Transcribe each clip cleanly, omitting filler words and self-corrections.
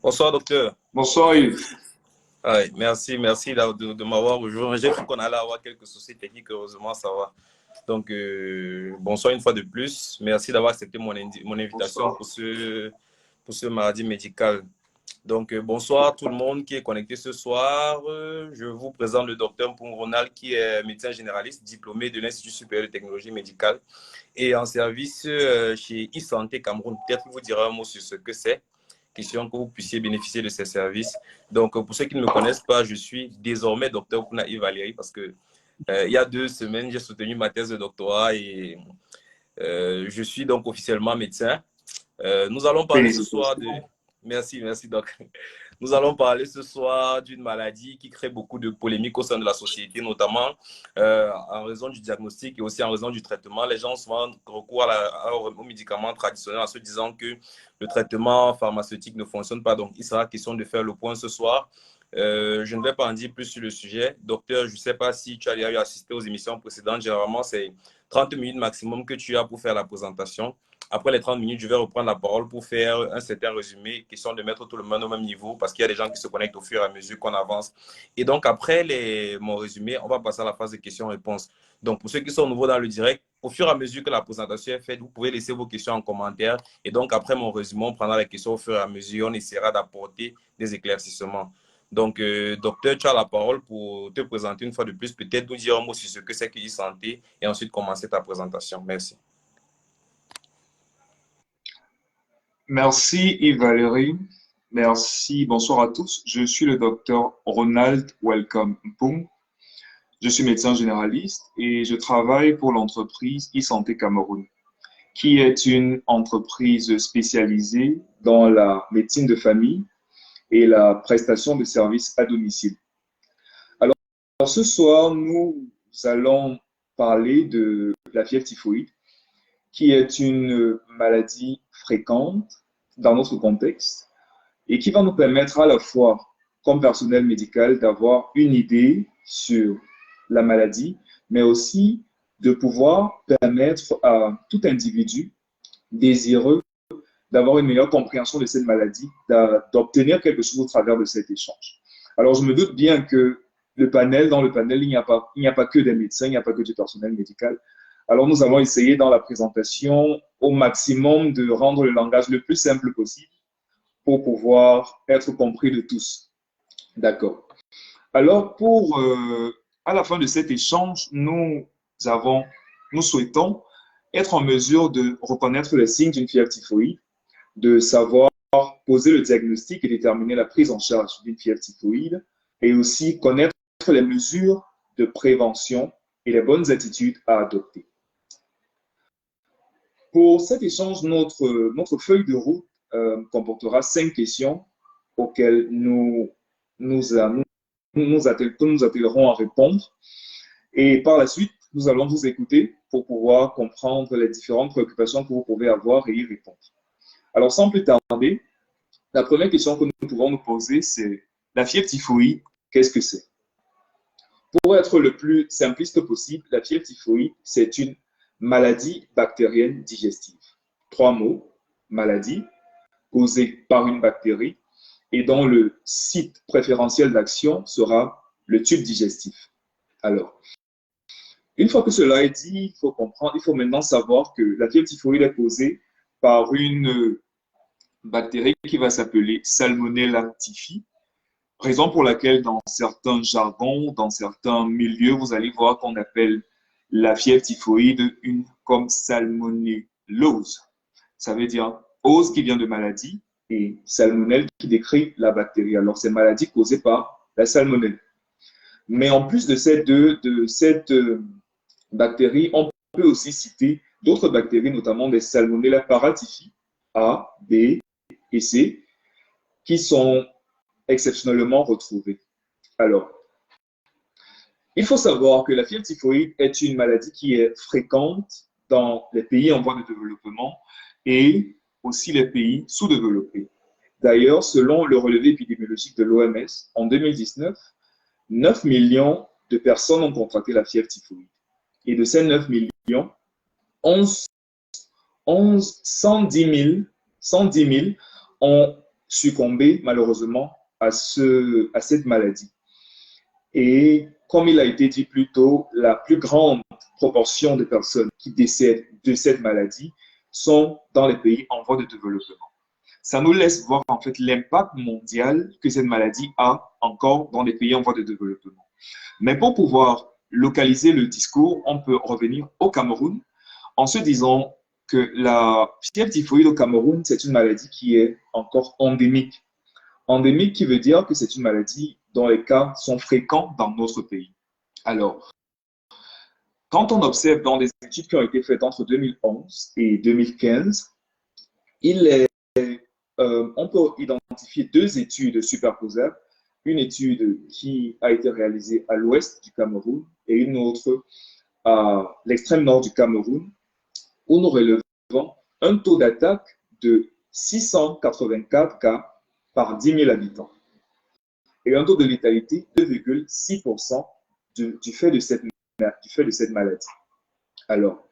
Bonsoir, docteur. Bonsoir Yves. Ouais, merci de m'avoir rejoint. J'ai cru qu'on allait avoir quelques soucis techniques, heureusement, ça va. Donc, bonsoir une fois de plus. Merci d'avoir accepté mon invitation Bonsoir. pour ce mardi médical. Donc, bonsoir tout le monde qui est connecté ce soir. Je vous présente le docteur Mpung Ronald, qui est médecin généraliste, diplômé de l'Institut supérieur de technologie médicale et en service chez e-santé Cameroun. Peut-être qu'il vous dira un mot sur ce que c'est. Question que vous puissiez bénéficier de ces services. Donc, pour ceux qui ne me connaissent pas, je suis désormais docteur Kounaï Valérie parce que il y a 2 semaines, j'ai soutenu ma thèse de doctorat et je suis donc officiellement médecin. Nous allons parler ce soir de... Félicitations. Merci, doc. Nous allons parler ce soir d'une maladie qui crée beaucoup de polémiques au sein de la société, notamment en raison du diagnostic et aussi en raison du traitement. Les gens souvent recourent aux médicaments traditionnels en se disant que le traitement pharmaceutique ne fonctionne pas. Donc, il sera question de faire le point ce soir. Je ne vais pas en dire plus sur le sujet. Docteur, je ne sais pas si tu as déjà assisté aux émissions précédentes. Généralement, c'est 30 minutes maximum que tu as pour faire la présentation. Après les 30 minutes, je vais reprendre la parole pour faire un certain résumé, question de mettre tout le monde au même niveau, parce qu'il y a des gens qui se connectent au fur et à mesure qu'on avance. Et donc, après mon résumé, on va passer à la phase de questions-réponses. Donc, pour ceux qui sont nouveaux dans le direct, au fur et à mesure que la présentation est faite, vous pouvez laisser vos questions en commentaire. Et donc, après mon résumé, on prendra les questions au fur et à mesure. On essaiera d'apporter des éclaircissements. Donc, docteur, tu as la parole pour te présenter une fois de plus, peut-être nous dire un mot sur ce que c'est que e-santé et ensuite commencer ta présentation. Merci. Merci Yves Valérie. Merci. Bonsoir à tous. Je suis le docteur Ronald Welcome Mpung. Je suis médecin généraliste et je travaille pour l'entreprise e-santé Cameroun, qui est une entreprise spécialisée dans la médecine de famille et la prestation de services à domicile. Alors, ce soir, nous allons parler de la fièvre typhoïde, qui est une maladie fréquente dans notre contexte et qui va nous permettre à la fois, comme personnel médical, d'avoir une idée sur la maladie, mais aussi de pouvoir permettre à tout individu désireux d'avoir une meilleure compréhension de cette maladie, d'obtenir quelque chose au travers de cet échange. Alors, je me doute bien que dans le panel, il n'y a pas que des médecins, il n'y a pas que du personnel médical. Alors, nous allons essayer dans la présentation au maximum de rendre le langage le plus simple possible pour pouvoir être compris de tous. D'accord. Alors, à la fin de cet échange, nous souhaitons être en mesure de reconnaître les signes d'une fièvre typhoïde, de savoir poser le diagnostic et déterminer la prise en charge d'une fièvre typhoïde, et aussi connaître les mesures de prévention et les bonnes attitudes à adopter. Pour cet échange, notre feuille de route comportera 5 questions auxquelles nous attellerons à répondre. Et par la suite, nous allons vous écouter pour pouvoir comprendre les différentes préoccupations que vous pouvez avoir et y répondre. Alors, sans plus tarder, la première question que nous pouvons nous poser, c'est la fièvre typhoïde, qu'est-ce que c'est? Pour être le plus simpliste possible, la fièvre typhoïde, c'est une maladie bactérienne digestive. 3 mots, maladie, causée par une bactérie, et dont le site préférentiel d'action sera le tube digestif. Alors, une fois que cela est dit, il faut maintenant savoir que la fièvre typhoïde est causée par une bactérie qui va s'appeler Salmonella typhi, raison pour laquelle dans certains jargons, dans certains milieux, vous allez voir qu'on appelle la fièvre typhoïde comme salmonellose. Ça veut dire ose qui vient de maladie et salmonelle qui décrit la bactérie. Alors, c'est maladie causée par la salmonelle. Mais en plus de cette bactérie, on peut aussi citer d'autres bactéries, notamment des Salmonella paratyphi A, B et C, qui sont exceptionnellement retrouvées. Alors, il faut savoir que la fièvre typhoïde est une maladie qui est fréquente dans les pays en voie de développement et aussi les pays sous-développés. D'ailleurs, selon le relevé épidémiologique de l'OMS, en 2019, 9 millions de personnes ont contracté la fièvre typhoïde. Et de ces 9 millions, 110 000 110 000 ont succombé malheureusement à cette maladie. Et comme il a été dit plus tôt, la plus grande proportion de personnes qui décèdent de cette maladie sont dans les pays en voie de développement. Ça nous laisse voir en fait l'impact mondial que cette maladie a encore dans les pays en voie de développement. Mais pour pouvoir localiser le discours, on peut revenir au Cameroun en se disant que la fièvre typhoïde au Cameroun, c'est une maladie qui est encore endémique. Endémique qui veut dire que c'est une maladie dont les cas sont fréquents dans notre pays. Alors, quand on observe dans des études qui ont été faites entre 2011 et 2015, on peut identifier deux études superposables. Une étude qui a été réalisée à l'ouest du Cameroun et une autre à l'extrême nord du Cameroun, où nous relevons un taux d'attaque de 684 cas par 10 000 habitants et un taux de létalité de 2,6% du fait de cette maladie. Alors,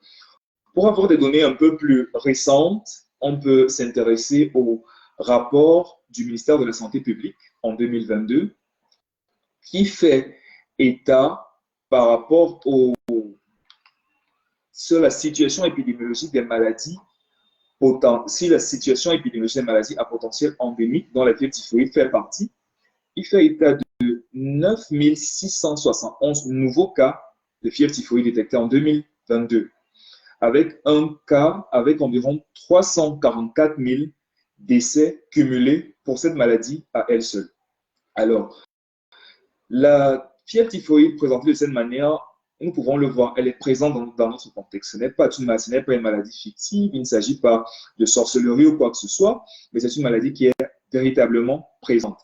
pour avoir des données un peu plus récentes, on peut s'intéresser au rapport du ministère de la Santé publique en 2022 qui fait état par rapport sur la situation épidémiologique des maladies, si la situation épidémiologique des maladies à potentiel endémique dont la fièvre typhoïde fait partie. Il fait état de 9 671 nouveaux cas de fièvre typhoïde détectés en 2022, avec un cas avec environ 344 000 décès cumulés pour cette maladie à elle seule. Alors, la fièvre typhoïde présentée de cette manière, nous pouvons le voir, elle est présente dans notre contexte. Ce n'est pas une maladie fictive, il ne s'agit pas de sorcellerie ou quoi que ce soit, mais c'est une maladie qui est véritablement présente.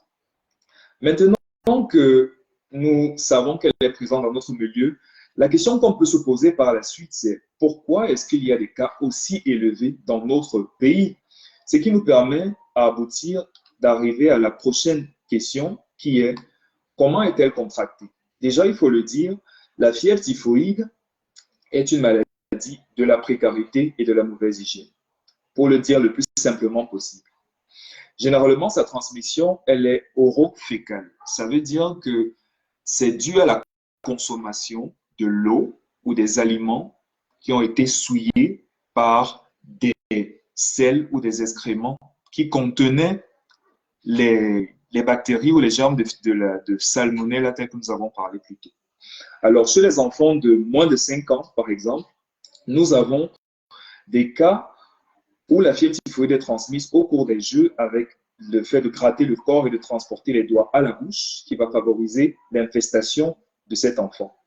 Maintenant que nous savons qu'elle est présente dans notre milieu, la question qu'on peut se poser par la suite, c'est pourquoi est-ce qu'il y a des cas aussi élevés dans notre pays? Ce qui nous permet d'arriver à la prochaine question qui est comment est-elle contractée? Déjà, il faut le dire, la fièvre typhoïde est une maladie de la précarité et de la mauvaise hygiène, pour le dire le plus simplement possible. Généralement, sa transmission, elle est oro-fécale. Ça veut dire que c'est dû à la consommation de l'eau ou des aliments qui ont été souillés par des sels ou des excréments qui contenaient les bactéries ou les germes de salmonelle, tel que nous avons parlé plus tôt. Alors, chez les enfants de moins de 5 ans, par exemple, nous avons des cas où la fièvre typhoïde est transmise au cours des jeux avec le fait de gratter le corps et de transporter les doigts à la bouche, qui va favoriser l'infestation de cet enfant.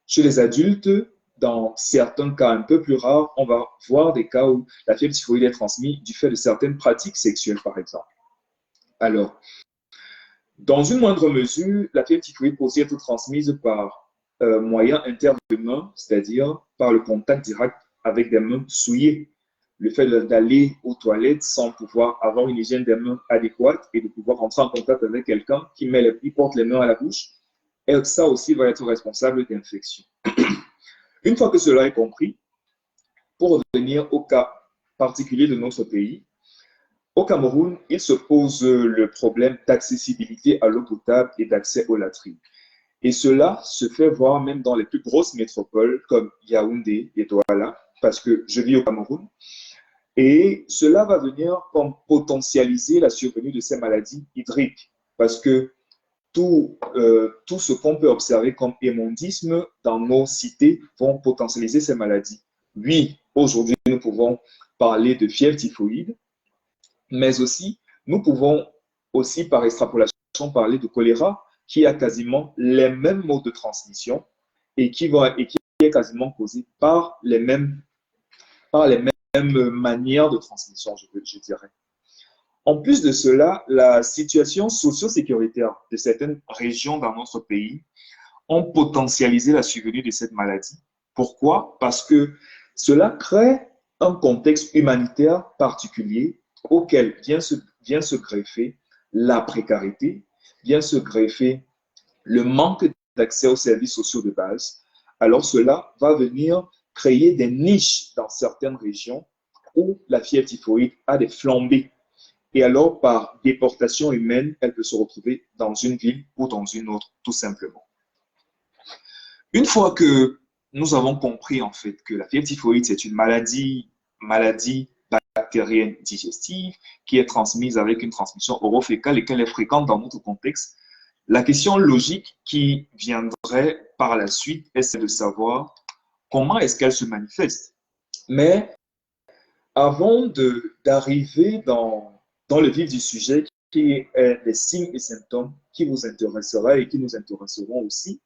Chez les adultes, dans certains cas un peu plus rares, on va voir des cas où la fièvre typhoïde est transmise du fait de certaines pratiques sexuelles, par exemple. Alors, dans une moindre mesure, la fièvre typhoïde peut aussi être transmise par moyen interhumain, c'est-à-dire par le contact direct avec des mains souillées. Le fait d'aller aux toilettes sans pouvoir avoir une hygiène des mains adéquate et de pouvoir entrer en contact avec quelqu'un qui porte les mains à la bouche, et ça aussi va être responsable d'infection. Une fois que cela est compris, pour revenir au cas particulier de notre pays, au Cameroun, il se pose le problème d'accessibilité à l'eau potable et d'accès aux latrines. Et cela se fait voir même dans les plus grosses métropoles comme Yaoundé et Douala, parce que je vis au Cameroun. Et cela va venir comme potentialiser la survenue de ces maladies hydriques, parce que tout ce qu'on peut observer comme émondisme dans nos cités vont potentialiser ces maladies. Oui, aujourd'hui, nous pouvons parler de fièvre typhoïde, mais aussi, nous pouvons aussi par extrapolation parler de choléra, qui a quasiment les mêmes modes de transmission et qui est quasiment causé par les mêmes manières de transmission, je dirais. En plus de cela, la situation socio-sécuritaire de certaines régions dans notre pays ont potentialisé la survenue de cette maladie. Pourquoi? Parce que cela crée un contexte humanitaire particulier auquel vient se greffer la précarité, vient se greffer le manque d'accès aux services sociaux de base. Alors cela va venir créer des niches dans certaines régions où la fièvre typhoïde a des flambées. Et alors, par déportation humaine, elle peut se retrouver dans une ville ou dans une autre, tout simplement. Une fois que nous avons compris en fait que la fièvre typhoïde, c'est une maladie bactérienne digestive qui est transmise avec une transmission orofécale et qu'elle est fréquente dans notre contexte, la question logique qui viendrait par la suite est celle de savoir comment est-ce qu'elle se manifeste. Mais avant d'arriver dans le vif du sujet, qui est les signes et symptômes qui vous intéressera et qui nous intéresseront aussi,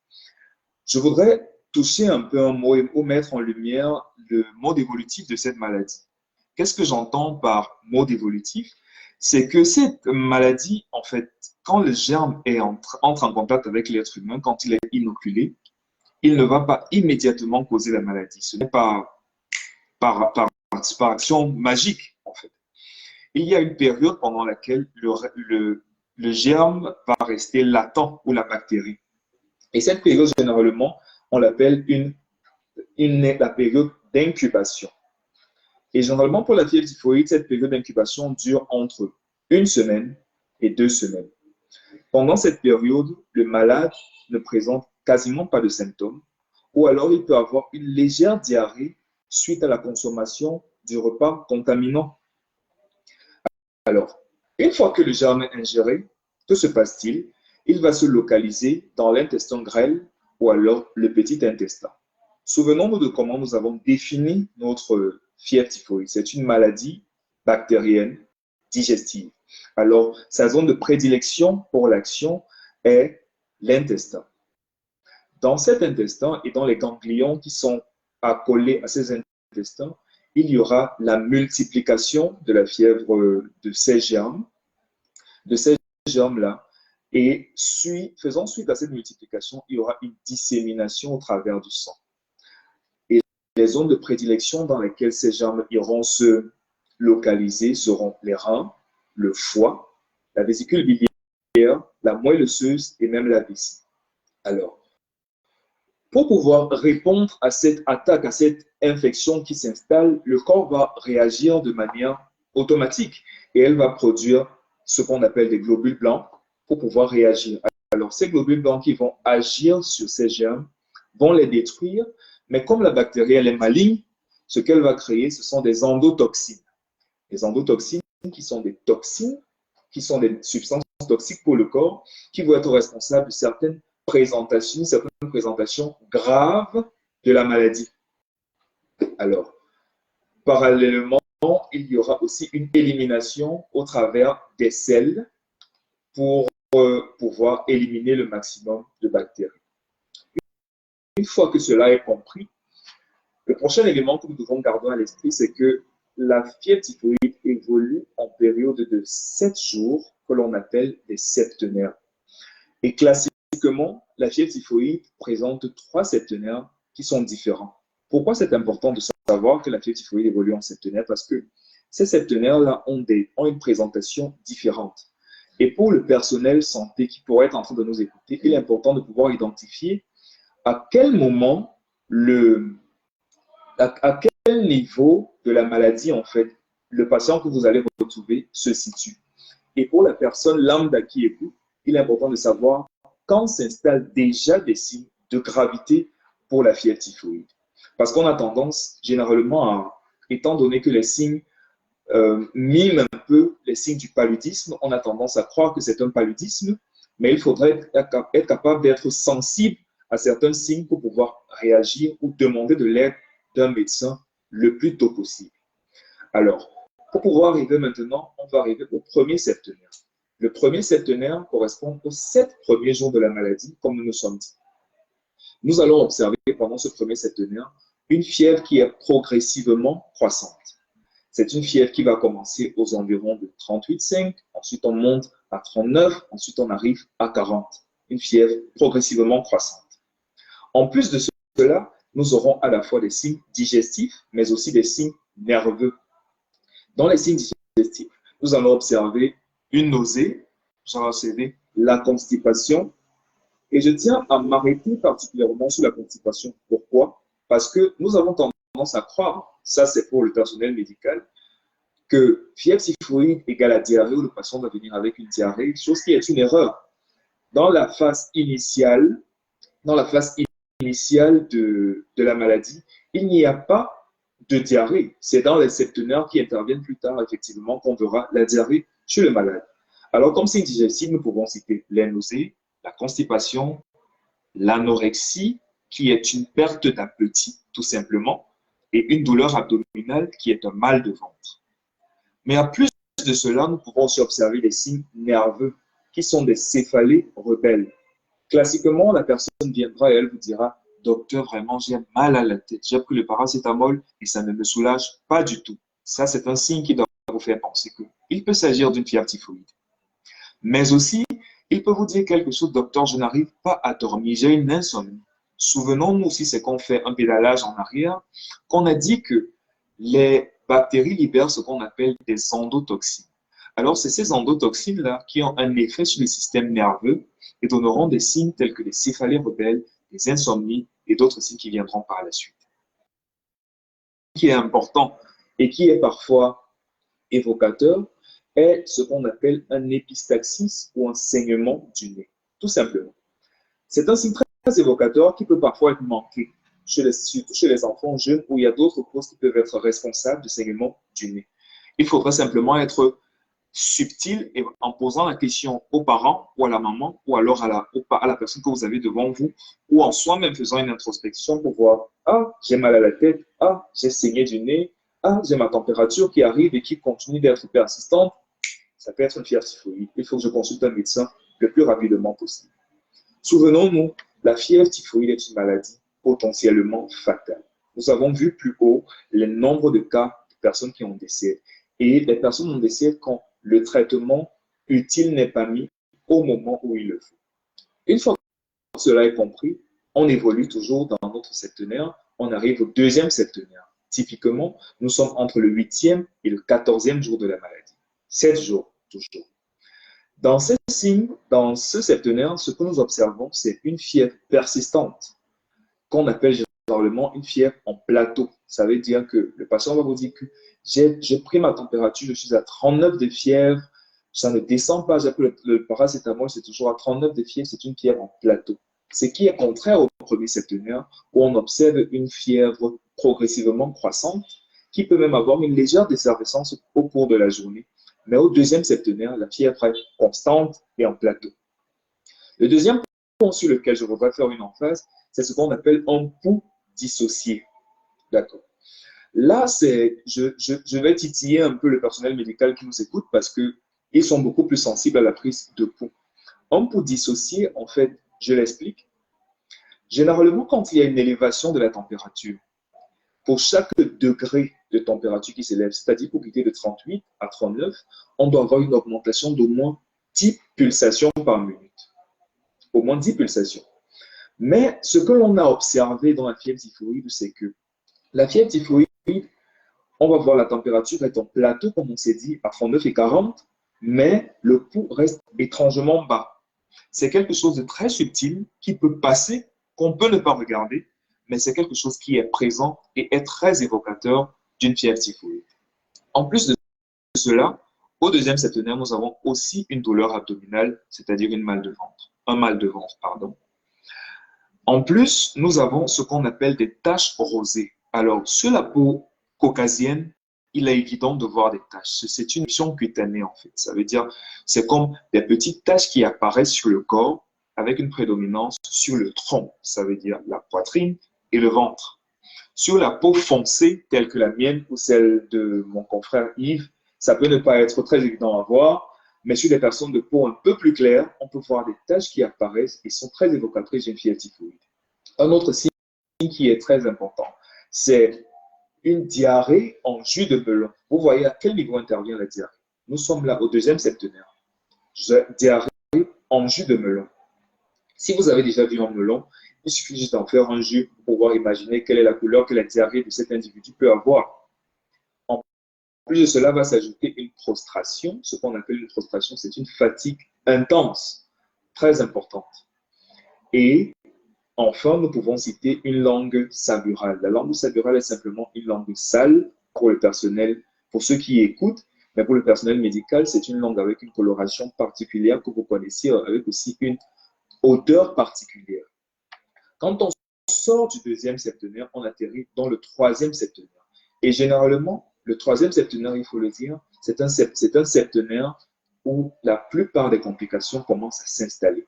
je voudrais toucher un peu un mot ou mettre en lumière le mode évolutif de cette maladie. Qu'est-ce que j'entends par mode évolutif? C'est que cette maladie, en fait, quand le germe entre en contact avec l'être humain, quand il est inoculé, il ne va pas immédiatement causer la maladie. Ce n'est pas par action magique, en fait. Il y a une période pendant laquelle le germe va rester latent ou la bactérie. Et cette période, généralement, on l'appelle la période d'incubation. Et généralement, pour la fièvre typhoïde, cette période d'incubation dure entre 1 semaine et 2 semaines. Pendant cette période, le malade ne présente quasiment pas de symptômes, ou alors il peut avoir une légère diarrhée suite à la consommation du repas contaminant. Alors, une fois que le germe est ingéré, que se passe-t-il? Il va se localiser dans l'intestin grêle ou alors le petit intestin. Souvenons-nous de comment nous avons défini notre fièvre typhoïde. C'est une maladie bactérienne digestive. Alors, sa zone de prédilection pour l'action est l'intestin. Dans cet intestin et dans les ganglions qui sont accolés à ces intestins, il y aura la multiplication de la fièvre de ces germes-là. Et faisant suite à cette multiplication, il y aura une dissémination au travers du sang. Et les zones de prédilection dans lesquelles ces germes iront se localiser seront les reins, le foie, la vésicule biliaire, la moelle osseuse et même la vessie. Alors, pour pouvoir répondre à cette attaque, à cette infection qui s'installe, le corps va réagir de manière automatique et elle va produire ce qu'on appelle des globules blancs pour pouvoir réagir. Alors, ces globules blancs qui vont agir sur ces germes vont les détruire, mais comme la bactérie, elle est maligne, ce qu'elle va créer, ce sont des endotoxines. Les endotoxines qui sont des toxines, qui sont des substances toxiques pour le corps, qui vont être responsables de certaines présentations graves de la maladie. Alors, parallèlement, il y aura aussi une élimination au travers des selles pour pouvoir éliminer le maximum de bactéries. Une fois que cela est compris, le prochain élément que nous devons garder à l'esprit, c'est que la fièvre typhoïde évolue en période de 7 jours que l'on appelle des septenaires. Et classiquement, la fièvre typhoïde présente 3 septenaires qui sont différents. Pourquoi c'est important de savoir que la fièvre typhoïde évolue en septenaire? Parce que ces septenaires-là ont une présentation différente. Et pour le personnel santé qui pourrait être en train de nous écouter, il est important de pouvoir identifier à quel moment, à quel niveau de la maladie, en fait, le patient que vous allez retrouver se situe. Et pour la personne lambda qui écoute, il est important de savoir quand s'installent déjà des signes de gravité pour la fièvre typhoïde. Parce qu'on a tendance, généralement, étant donné que les signes miment un peu les signes du paludisme, on a tendance à croire que c'est un paludisme, mais il faudrait être capable d'être sensible à certains signes pour pouvoir réagir ou demander de l'aide d'un médecin le plus tôt possible. Alors, pour pouvoir arriver maintenant, on va arriver au premier septenaire. Le premier septenaire correspond aux 7 premiers jours de la maladie, comme nous nous sommes dit. Nous allons observer pendant ce premier septenaire une fièvre qui est progressivement croissante. C'est une fièvre qui va commencer aux environs de 38,5, ensuite on monte à 39, ensuite on arrive à 40. Une fièvre progressivement croissante. En plus de cela, nous aurons à la fois des signes digestifs, mais aussi des signes nerveux. Dans les signes digestifs, nous allons observer une nausée, nous allons observer la constipation, et je tiens à m'arrêter particulièrement sur la constipation. Pourquoi? Parce que nous avons tendance à croire, ça c'est pour le personnel médical, que fièvre typhoïde égale à diarrhée ou le patient va venir avec une diarrhée, chose qui est une erreur. Dans la phase initiale, dans la phase initiale de la maladie, il n'y a pas de diarrhée. C'est dans les septénaires qui interviennent plus tard, effectivement, qu'on verra la diarrhée chez le malade. Alors, comme signe digestif, nous pouvons citer les nausées, la constipation, l'anorexie, qui est une perte d'appétit, tout simplement, et une douleur abdominale qui est un mal de ventre. Mais à plus de cela, nous pouvons aussi observer des signes nerveux, qui sont des céphalées rebelles. Classiquement, la personne viendra et elle vous dira, docteur, vraiment, j'ai mal à la tête. J'ai pris le paracétamol et ça ne me soulage pas du tout. Ça, c'est un signe qui doit vous faire penser qu'il peut s'agir d'une fièvre typhoïde. Mais aussi, il peut vous dire quelque chose, docteur, je n'arrive pas à dormir, j'ai une insomnie. Souvenons-nous aussi, c'est qu'on fait un pédalage en arrière, qu'on a dit que les bactéries libèrent ce qu'on appelle des endotoxines. Alors, c'est ces endotoxines-là qui ont un effet sur le système nerveux et donneront des signes tels que des céphalées rebelles, des insomnies et d'autres signes qui viendront par la suite. Ce qui est important et qui est parfois évocateur est ce qu'on appelle un épistaxis ou un saignement du nez, tout simplement. C'est un signe très évocateur qui peut parfois être manqué chez les enfants jeunes où il y a d'autres causes qui peuvent être responsables du saignement du nez. Il faudrait simplement être subtil et en posant la question aux parents ou à la maman ou alors à la personne que vous avez devant vous ou en soi-même faisant une introspection pour voir « Ah, j'ai mal à la tête. Ah, j'ai saigné du nez. Ah, j'ai ma température qui arrive et qui continue d'être persistante. » Ça peut être une fièvre typhoïde. Il faut que je consulte un médecin le plus rapidement possible. Souvenons-nous, la fièvre typhoïde est une maladie potentiellement fatale. Nous avons vu plus haut le nombre de cas de personnes qui ont décédé. Et les personnes ont décédé quand le traitement utile n'est pas mis au moment où il le faut. Une fois que cela est compris, on évolue toujours dans notre septénaire. On arrive au deuxième septénaire. Typiquement, nous sommes entre le 8e et le 14e jour de la maladie. 7 jours, toujours. Dans ces signes, dans ce septénaire, ce que nous observons, c'est une fièvre persistante qu'on appelle généralement une fièvre en plateau. Ça veut dire que le patient va vous dire que j'ai pris ma température, je suis à 39 de fièvre, ça ne descend pas, j'ai pris le paracétamol, c'est toujours à 39 de fièvre, c'est une fièvre en plateau. Ce qui est contraire au premier septénaire, où on observe une fièvre progressivement croissante, qui peut même avoir une légère défervescence au cours de la journée. Mais au deuxième septénaire, la fièvre est constante et en plateau. Le deuxième point sur lequel je voudrais faire une emphase, c'est ce qu'on appelle un pouls dissocié. D'accord. Là, je vais titiller un peu le personnel médical qui nous écoute parce qu'ils sont beaucoup plus sensibles à la prise de pouls. Un pouls dissocié, en fait, je l'explique. Généralement, quand il y a une élévation de la température, pour chaque degré de température qui s'élève, c'est-à-dire pour quitter de 38 à 39, on doit avoir une augmentation d'au moins 10 pulsations par minute. Au moins 10 pulsations. Mais ce que l'on a observé dans la fièvre typhoïde, c'est que la fièvre typhoïde, on va voir la température est en plateau, comme on s'est dit, à 39 et 40, mais le pouls reste étrangement bas. C'est quelque chose de très subtil qui peut passer, qu'on peut ne pas regarder, mais c'est quelque chose qui est présent et est très évocateur d'une fièvre typhoïde. En plus de cela, au deuxième septénaire, nous avons aussi une douleur abdominale, c'est-à-dire un mal de ventre, pardon. En plus, nous avons ce qu'on appelle des taches rosées. Alors, sur la peau caucasienne, il est évident de voir des taches. C'est une éruption cutanée, en fait. Ça veut dire, c'est comme des petites taches qui apparaissent sur le corps avec une prédominance sur le tronc. Ça veut dire la poitrine et le ventre. Sur la peau foncée, telle que la mienne ou celle de mon confrère Yves, ça peut ne pas être très évident à voir, mais sur des personnes de peau un peu plus claire, on peut voir des taches qui apparaissent et sont très évocatrices d'une fièvre typhoïde. Un autre signe qui est très important, c'est une diarrhée en jus de melon. Vous voyez à quel niveau intervient la diarrhée. Nous sommes là au deuxième septénaire. Diarrhée en jus de melon. Si vous avez déjà vu un melon, il suffit juste d'en faire un jus pour pouvoir imaginer quelle est la couleur que la diarrhée de cet individu peut avoir. En plus de cela, va s'ajouter une prostration. Ce qu'on appelle une prostration, c'est une fatigue intense, très importante. Et enfin, nous pouvons citer une langue saburale. La langue saburale est simplement une langue sale pour le personnel pour ceux qui écoutent, mais pour le personnel médical, c'est une langue avec une coloration particulière que vous connaissez, avec aussi une odeur particulière. Quand on sort du deuxième septenaire, on atterrit dans le troisième septenaire. Et généralement, le troisième septenaire, il faut le dire, c'est un septenaire où la plupart des complications commencent à s'installer.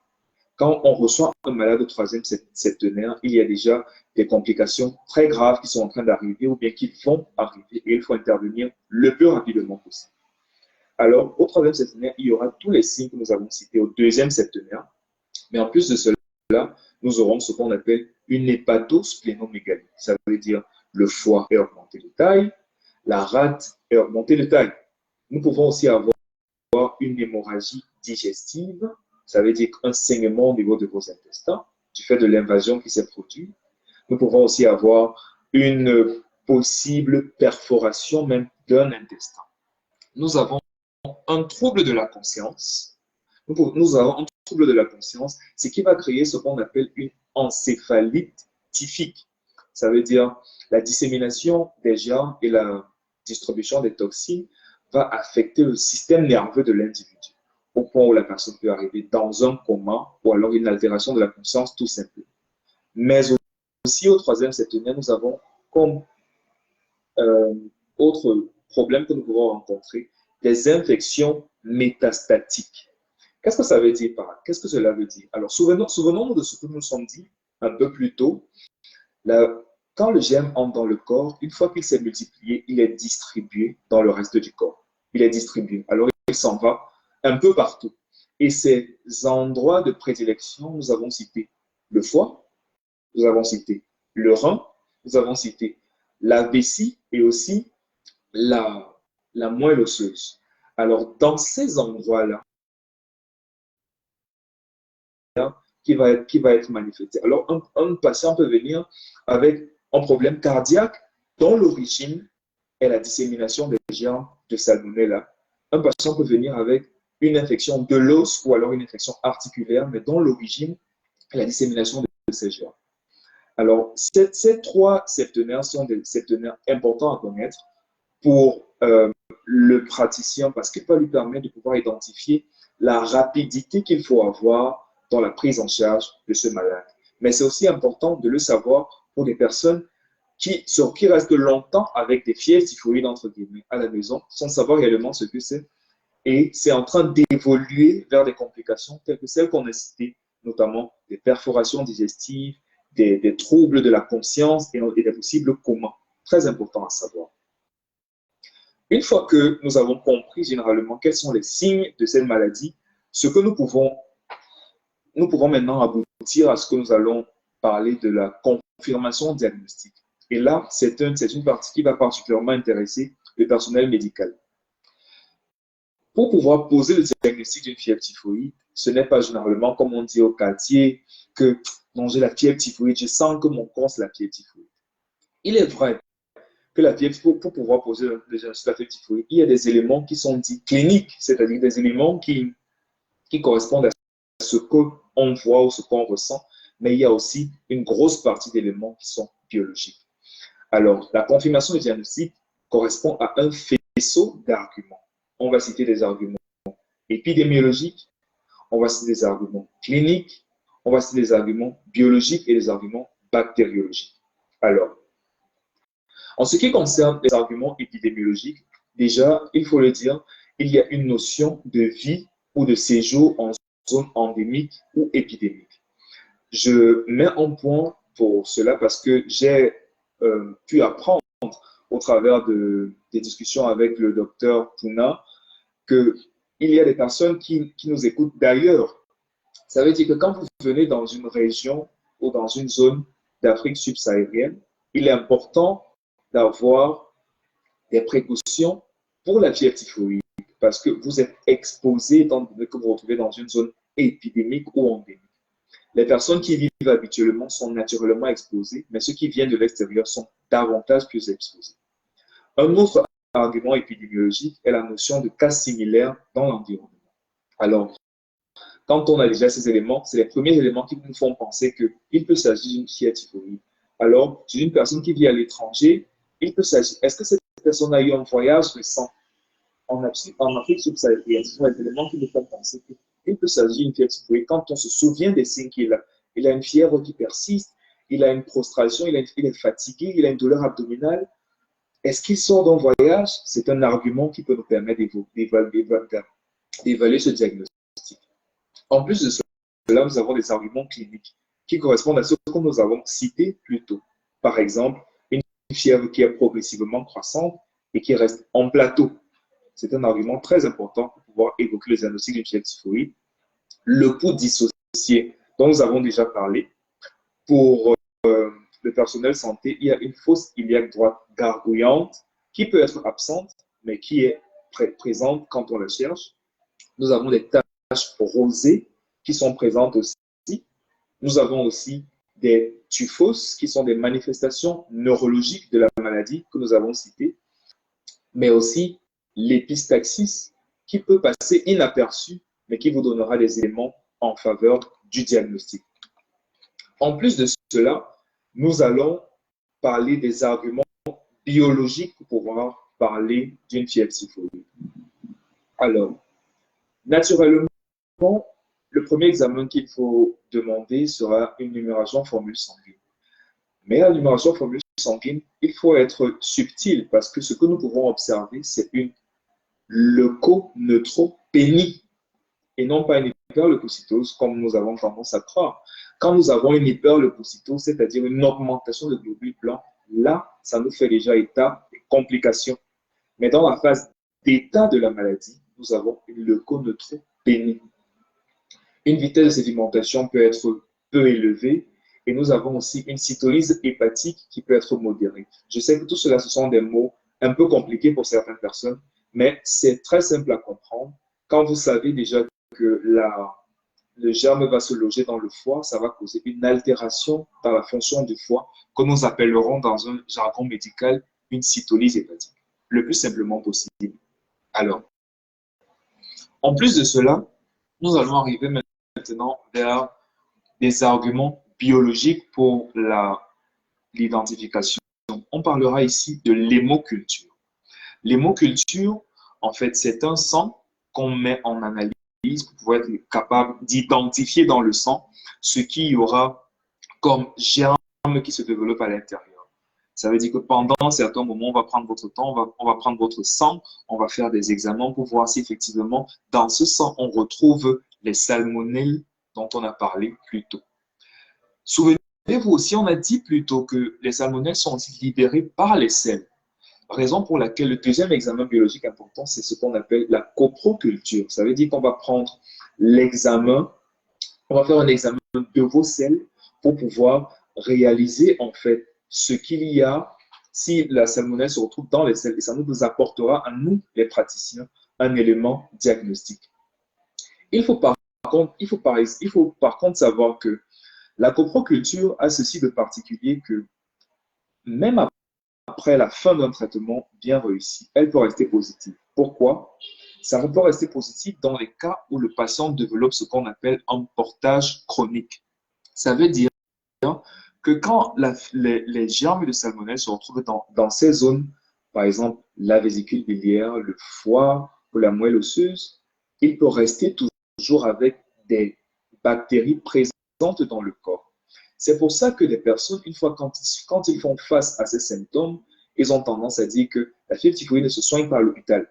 Quand on reçoit un malade au troisième septenaire, il y a déjà des complications très graves qui sont en train d'arriver ou bien qui vont arriver et il faut intervenir le plus rapidement possible. Alors, au troisième septenaire, il y aura tous les signes que nous avons cités au deuxième septenaire. Mais en plus de cela, nous aurons ce qu'on appelle une hépatosplénomégalie. Ça veut dire le foie est augmenté de taille, la rate est augmentée de taille. Nous pouvons aussi avoir une hémorragie digestive. Ça veut dire un saignement au niveau de vos intestins du fait de l'invasion qui s'est produite. Nous pouvons aussi avoir une possible perforation même d'un intestin. Nous avons un trouble de la conscience. Nous avons un trouble de la conscience, ce qui va créer ce qu'on appelle une encéphalite typhique. Ça veut dire la dissémination des germes et la distribution des toxines va affecter le système nerveux de l'individu, au point où la personne peut arriver dans un coma ou alors une altération de la conscience tout simplement. Mais aussi au troisième septenaire, nous avons comme autre problème que nous pouvons rencontrer des infections métastatiques. Qu'est-ce que ça veut dire par là? Qu'est-ce que cela veut dire? Alors, souvenons-nous de ce que nous nous sommes dit un peu plus tôt. Quand le germe entre dans le corps, une fois qu'il s'est multiplié, il est distribué dans le reste du corps. Il est distribué. Alors, il s'en va un peu partout. Et ces endroits de prédilection, nous avons cité le foie, nous avons cité le rein, nous avons cité la vessie et aussi la moelle osseuse. Alors, dans ces endroits-là, qui va être manifesté. Alors, un patient peut venir avec un problème cardiaque dont l'origine est la dissémination des germes de salmonella. Un patient peut venir avec une infection de l'os ou alors une infection articulaire, mais dont l'origine est la dissémination de ces germes. Alors, ces trois septenaires sont des septenaires importants à connaître pour le praticien parce qu'il va lui permettre de pouvoir identifier la rapidité qu'il faut avoir dans la prise en charge de ce malade. Mais c'est aussi important de le savoir pour des personnes qui restent longtemps avec des fièvres typhoïdes, entre guillemets, à la maison, sans savoir réellement ce que c'est. Et c'est en train d'évoluer vers des complications telles que celles qu'on a citées, notamment des perforations digestives, des troubles de la conscience et des possibles comas. Très important à savoir. Une fois que nous avons compris généralement quels sont les signes de cette maladie, ce que nous pouvons maintenant aboutir à ce que nous allons parler de la confirmation diagnostique. Et là, c'est une partie qui va particulièrement intéresser le personnel médical. Pour pouvoir poser le diagnostic d'une fièvre typhoïde, ce n'est pas généralement, comme on dit au quartier, que non, j'ai la fièvre typhoïde, je sens que mon corps c'est la fièvre typhoïde. Il est vrai que la fièvre, pour pouvoir poser le diagnostic de la fièvre typhoïde, il y a des éléments qui sont dits cliniques, c'est-à-dire des éléments qui correspondent à ce qu'on voit ou ce qu'on ressent, mais il y a aussi une grosse partie d'éléments qui sont biologiques. Alors, la confirmation du diagnostic correspond à un faisceau d'arguments. On va citer des arguments épidémiologiques, on va citer des arguments cliniques, on va citer des arguments biologiques et des arguments bactériologiques. Alors, en ce qui concerne les arguments épidémiologiques, déjà, il faut le dire, il y a une notion de vie ou de séjour en zone endémique ou épidémique. Je mets en point pour cela parce que j'ai pu apprendre au travers des discussions avec le docteur Pouna qu'il y a des personnes qui nous écoutent d'ailleurs. Ça veut dire que quand vous venez dans une région ou dans une zone d'Afrique subsaharienne, il est important d'avoir des précautions pour la fièvre typhoïde parce que vous êtes exposé étant donné que vous vous retrouvez dans une zone épidémique ou endémique. Les personnes qui vivent habituellement sont naturellement exposées, mais ceux qui viennent de l'extérieur sont davantage plus exposés. Un autre argument épidémiologique est la notion de cas similaires dans l'environnement. Alors, quand on a déjà ces éléments, c'est les premiers éléments qui nous font penser qu'il peut s'agir d'une fièvre typhoïde. Alors, d'une personne qui vit à l'étranger, il peut s'agir. Est-ce que cette personne a eu un voyage récent en Afrique subsaharienne. Ce sont des éléments qui nous font penser qu'il peut s'agir d'une fièvre typhoïde. Quand on se souvient des signes qu'il a, il a une fièvre qui persiste, il a une prostration, il est fatigué, il a une douleur abdominale. Est-ce qu'il sort d'un voyage? C'est un argument qui peut nous permettre d'évaluer ce diagnostic. En plus de cela, nous avons des arguments cliniques qui correspondent à ce que nous avons cité plus tôt. Par exemple, une fièvre qui est progressivement croissante et qui reste en plateau. C'est un argument très important pour pouvoir évoquer le diagnostic d'une fièvre typhoïde. Le pouls dissocié, dont nous avons déjà parlé. Pour le personnel santé, il y a une fosse iliaque droite gargouillante qui peut être absente, mais qui est présente quand on la cherche. Nous avons des taches rosées qui sont présentes aussi. Nous avons aussi des tuphos qui sont des manifestations neurologiques de la maladie que nous avons citées, mais aussi l'épistaxis qui peut passer inaperçu, mais qui vous donnera des éléments en faveur du diagnostic. En plus de cela, nous allons parler des arguments biologiques pour pouvoir parler d'une fièvre typhoïde. Alors, naturellement, le premier examen qu'il faut demander sera une numération formule sanguine. Mais la numération formule sanguine, il faut être subtil parce que ce que nous pouvons observer, c'est une leuconeutropénie et non pas une hyperleucocytose comme nous avons tendance à croire. Quand nous avons une hyperleucocytose, c'est-à-dire une augmentation de globules blancs, là, ça nous fait déjà état de complications. Mais dans la phase d'état de la maladie, nous avons une leuconeutropénie. Une vitesse de sédimentation peut être peu élevée et nous avons aussi une cytolyse hépatique qui peut être modérée. Je sais que tout cela, ce sont des mots un peu compliqués pour certaines personnes, mais c'est très simple à comprendre. Quand vous savez déjà que le germe va se loger dans le foie, ça va causer une altération dans la fonction du foie que nous appellerons dans un jargon médical une cytolyse hépatique, le plus simplement possible. Alors, en plus de cela, nous allons arriver maintenant vers des arguments biologiques pour l'identification. On parlera ici de l'hémoculture. L'hémoculture, en fait, c'est un sang qu'on met en analyse pour pouvoir être capable d'identifier dans le sang ce qu'il y aura comme germe qui se développe à l'intérieur. Ça veut dire que pendant certains moments, on va prendre votre temps, on va prendre votre sang, on va faire des examens pour voir si effectivement, dans ce sang, on retrouve les salmonelles dont on a parlé plus tôt. Souvenez-vous aussi, on a dit plus tôt que les salmonelles sont libérées par les selles. Raison pour laquelle le deuxième examen biologique important, c'est ce qu'on appelle la coproculture. Ça veut dire qu'on va prendre l'examen, on va faire un examen de vos selles pour pouvoir réaliser en fait ce qu'il y a si la salmonelle se retrouve dans les selles. Et ça nous apportera à nous, les praticiens, un élément diagnostique. Il faut par contre savoir que la coproculture a ceci de particulier que même après la fin d'un traitement bien réussi, elle peut rester positive. Pourquoi? Ça peut rester positif dans les cas où le patient développe ce qu'on appelle un portage chronique. Ça veut dire que quand les germes de salmonelle se retrouvent dans ces zones, par exemple la vésicule biliaire, le foie ou la moelle osseuse, il peut rester toujours avec des bactéries présentes dans le corps. C'est pour ça que les personnes, une fois quand ils font face à ces symptômes, ils ont tendance à dire que la fièvre typhoïde ne se soigne pas à l'hôpital.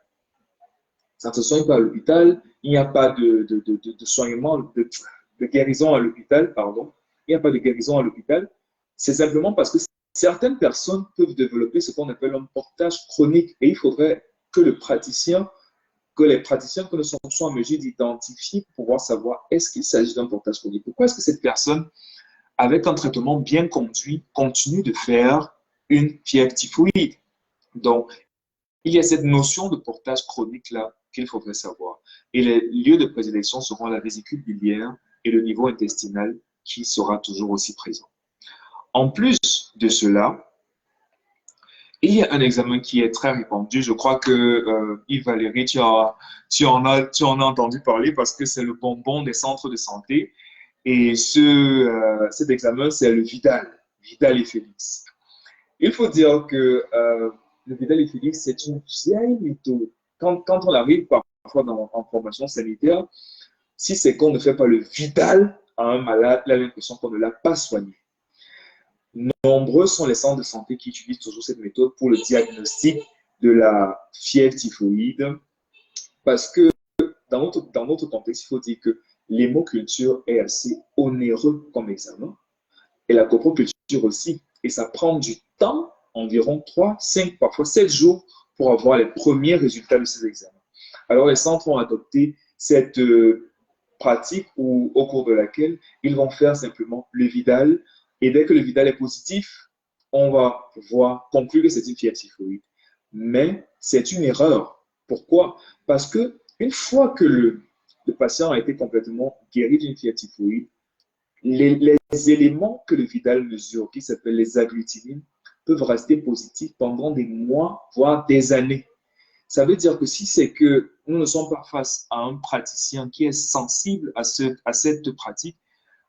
Ça ne se soigne pas à l'hôpital, il n'y a pas de soignement, de guérison à l'hôpital, pardon. Il n'y a pas de guérison à l'hôpital. C'est simplement parce que certaines personnes peuvent développer ce qu'on appelle un portage chronique et il faudrait que les praticiens que nous sommes en mesure d'identifier pour pouvoir savoir est-ce qu'il s'agit d'un portage chronique. Pourquoi est-ce que cette personne, avec un traitement bien conduit, continue de faire une fièvre typhoïde? Donc, il y a cette notion de portage chronique-là qu'il faudrait savoir. Et les lieux de prédilection seront la vésicule biliaire et le niveau intestinal qui sera toujours aussi présent. En plus de cela, il y a un examen qui est très répandu. Je crois que Yves Valérie, tu en as entendu parler parce que c'est le bonbon des centres de santé. Et cet examen, c'est le Vidal et Félix. Il faut dire que le Vidal éthylique, c'est une vieille méthode. Quand on arrive parfois en formation sanitaire, si c'est qu'on ne fait pas le Vidal à un malade, il a l'impression qu'on ne l'a pas soigné. Nombreux sont les centres de santé qui utilisent toujours cette méthode pour le diagnostic de la fièvre typhoïde, parce que dans notre contexte, il faut dire que l'hémoculture est assez onéreux comme examen, et la coproculture aussi, et ça prend du temps, environ 3, 5, parfois 7 jours pour avoir les premiers résultats de ces examens. Alors les centres ont adopté cette pratique au cours de laquelle ils vont faire simplement le Vidal, et dès que le Vidal est positif, on va pouvoir conclure que c'est une fièvre typhoïde. Mais c'est une erreur. Pourquoi? Parce que une fois que le patient a été complètement guéri d'une fièvre typhoïde, les éléments que le Vidal mesure, qui s'appellent les agglutinines, peuvent rester positifs pendant des mois, voire des années. Ça veut dire que si c'est que nous ne sommes pas face à un praticien qui est sensible à cette pratique,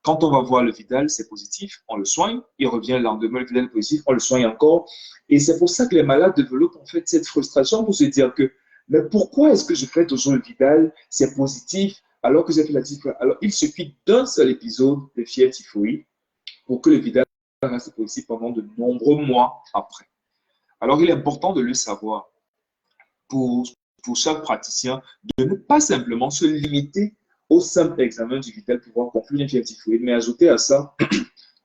quand on va voir le Vidal, c'est positif, on le soigne, il revient le lendemain, le Vidal est positif, on le soigne encore. Et c'est pour ça que les malades développent en fait cette frustration pour se dire que, mais pourquoi est-ce que je fais toujours le Vidal, c'est positif, alors que j'ai fait la typhoïde? Alors, il suffit d'un seul épisode de fièvre typhoïde pour que le Vidal reste positif pendant de nombreux mois après. Alors, il est important de le savoir pour chaque praticien, de ne pas simplement se limiter au simple examen du Vidal pour pouvoir conclure une fièvre typhoïde, mais ajouter à ça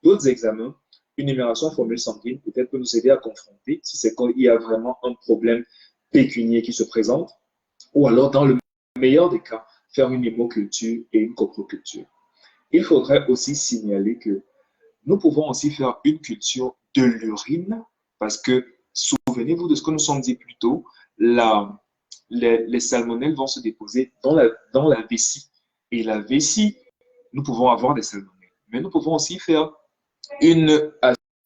d'autres examens, une énumération formule sanguine peut-être peut nous aider à confronter si c'est qu'il y a vraiment un problème pécunier qui se présente, ou alors dans le meilleur des cas, faire une hémoculture et une coproculture. Il faudrait aussi signaler que nous pouvons aussi faire une culture de l'urine parce que, souvenez-vous de ce que nous sommes dit plus tôt, les salmonelles vont se déposer dans la vessie. Et la vessie, nous pouvons avoir des salmonelles. Mais nous pouvons aussi faire une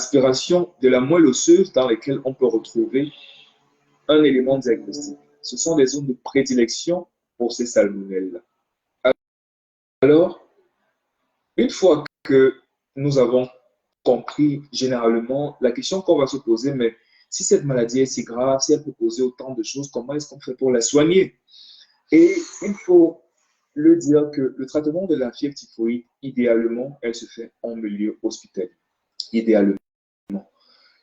aspiration de la moelle osseuse dans laquelle on peut retrouver un élément diagnostique. Ce sont des zones de prédilection pour ces salmonelles-là. Alors, une fois que nous avons compris généralement la question qu'on va se poser, mais si cette maladie est si grave, si elle peut causer autant de choses, comment est-ce qu'on fait pour la soigner? Et il faut le dire que le traitement de la fièvre typhoïde, idéalement, elle se fait en milieu hospitalier. Idéalement.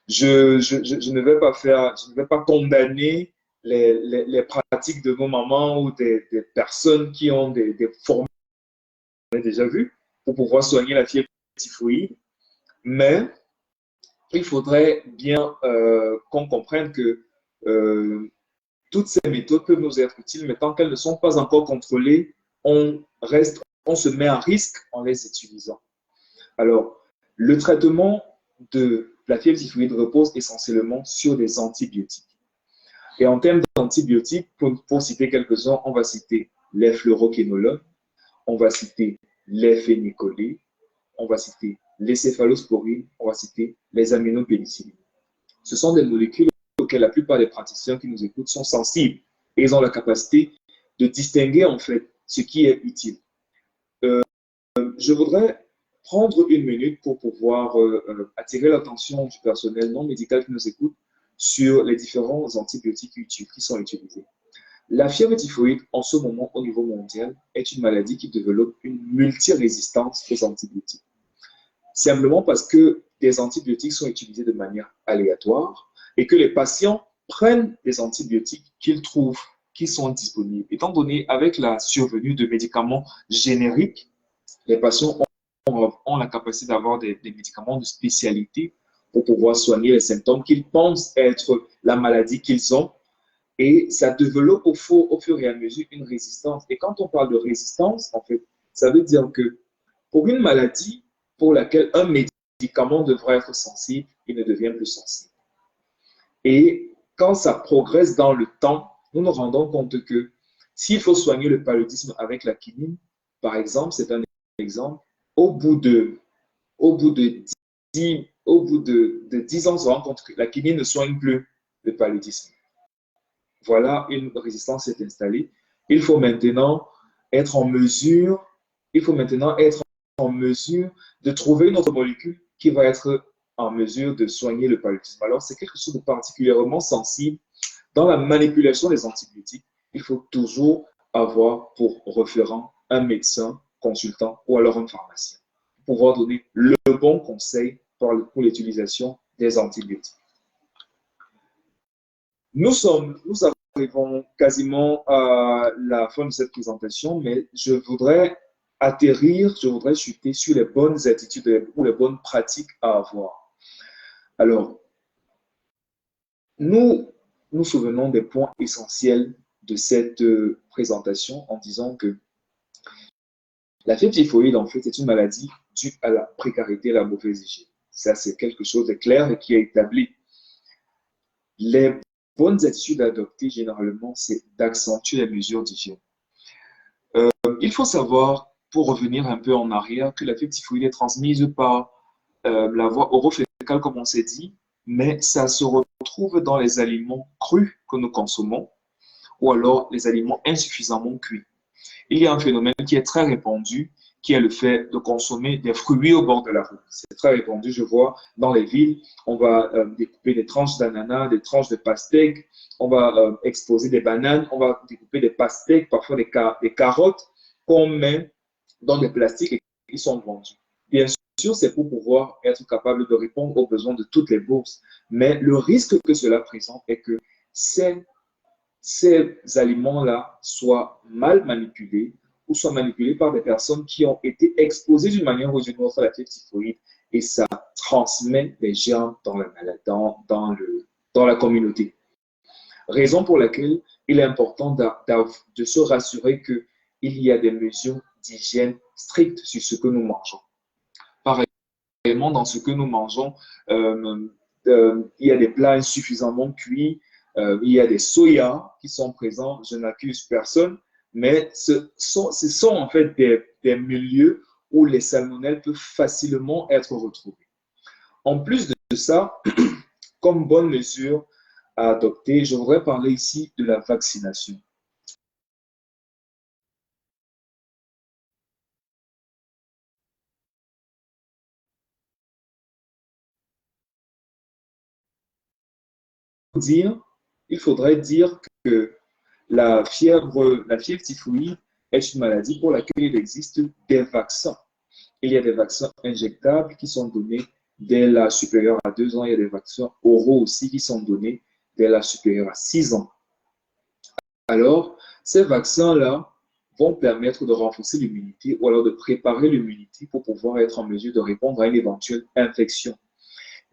Je ne vais pas condamner les pratiques de nos mamans ou des personnes qui ont des formules qu'on a déjà vues pour pouvoir soigner la fièvre typhoïde, mais il faudrait bien qu'on comprenne que toutes ces méthodes peuvent nous être utiles, mais tant qu'elles ne sont pas encore contrôlées, on se met en risque en les utilisant. Alors, le traitement de la fièvre typhoïde repose essentiellement sur des antibiotiques. Et en termes d'antibiotiques, pour citer quelques-uns, on va citer les fluoroquinolones, on va citer les phénicolées, on va citer les céphalosporines, on va citer les aminopénicillines. Ce sont des molécules auxquelles la plupart des praticiens qui nous écoutent sont sensibles et ils ont la capacité de distinguer en fait ce qui est utile. Je voudrais prendre une minute pour pouvoir attirer l'attention du personnel non médical qui nous écoute sur les différents antibiotiques qui sont utilisés. La fièvre typhoïde, en ce moment, au niveau mondial, est une maladie qui développe une multirésistance aux antibiotiques. Simplement parce que des antibiotiques sont utilisés de manière aléatoire et que les patients prennent des antibiotiques qu'ils trouvent, qui sont disponibles. Étant donné, avec la survenue de médicaments génériques, les patients ont la capacité d'avoir des médicaments de spécialité pour pouvoir soigner les symptômes qu'ils pensent être la maladie qu'ils ont. Et ça développe au fur et à mesure une résistance. Et quand on parle de résistance, en fait, ça veut dire que pour une maladie pour laquelle un médicament devrait être sensible, il ne devient plus sensible. Et quand ça progresse dans le temps, nous nous rendons compte que s'il faut soigner le paludisme avec la quinine, par exemple, c'est un exemple, au bout de 10 ans, on se rend compte que la quinine ne soigne plus le paludisme. Voilà, une résistance s'est installée. Il faut maintenant être en mesure de trouver une autre molécule qui va être en mesure de soigner le paludisme. Alors, c'est quelque chose de particulièrement sensible. Dans la manipulation des antibiotiques, il faut toujours avoir pour référent un médecin consultant ou alors un pharmacien pour pouvoir donner le bon conseil pour l'utilisation des antibiotiques. Nous arrivons quasiment à la fin de cette présentation, mais je voudrais chuter sur les bonnes attitudes ou les bonnes pratiques à avoir. Alors, nous souvenons des points essentiels de cette présentation en disant que la fièvre typhoïde, en fait, est une maladie due à la précarité et à la mauvaise hygiène. Ça, c'est quelque chose de clair et qui est établi. Les bonnes attitudes à adopter, généralement, c'est d'accentuer les mesures d'hygiène. Il faut savoir, pour revenir un peu en arrière, que la fièvre typhoïde est transmise par la voie orofécale, comme on s'est dit, mais ça se retrouve dans les aliments crus que nous consommons ou alors les aliments insuffisamment cuits. Il y a un phénomène qui est très répandu, qui est le fait de consommer des fruits au bord de la route. C'est très répandu, je vois, dans les villes, on va découper des tranches d'ananas, des tranches de pastèques, on va exposer des bananes, on va découper des pastèques, parfois des carottes qu'on met dans des plastiques et qui sont vendus. Bien sûr, c'est pour pouvoir être capable de répondre aux besoins de toutes les bourses, mais le risque que cela présente est que ces aliments-là soient mal manipulés ou soient manipulés par des personnes qui ont été exposées d'une manière ou d'une autre à la fièvre typhoïde et ça transmet les germes dans la communauté. Raison pour laquelle il est important de se rassurer qu'il y a des mesures d'hygiène strictes sur ce que nous mangeons. Pareillement, dans ce que nous mangeons, il y a des plats insuffisamment cuits, il y a des soya qui sont présents, je n'accuse personne, mais ce sont en fait des milieux où les salmonelles peuvent facilement être retrouvées. En plus de ça, comme bonne mesure à adopter, je voudrais parler ici de la vaccination. Il faudrait dire que la fièvre typhoïde est une maladie pour laquelle il existe des vaccins. Il y a des vaccins injectables qui sont donnés dès l'âge supérieur à 2 ans. Il y a des vaccins oraux aussi qui sont donnés dès l'âge supérieur à 6 ans. Alors, ces vaccins-là vont permettre de renforcer l'immunité ou alors de préparer l'immunité pour pouvoir être en mesure de répondre à une éventuelle infection.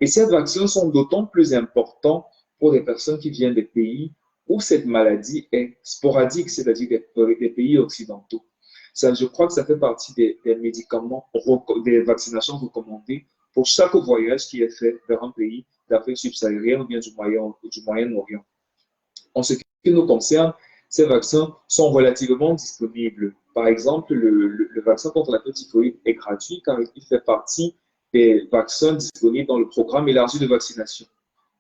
Et ces vaccins sont d'autant plus importants pour des personnes qui viennent des pays où cette maladie est sporadique, c'est-à-dire des pays occidentaux. Ça, je crois que ça fait partie des médicaments, des vaccinations recommandées pour chaque voyage qui est fait vers un pays d'Afrique subsaharienne ou bien du Moyen-Orient. En ce qui nous concerne, ces vaccins sont relativement disponibles. Par exemple, le vaccin contre la fièvre typhoïde est gratuit car il fait partie des vaccins disponibles dans le programme élargi de vaccination,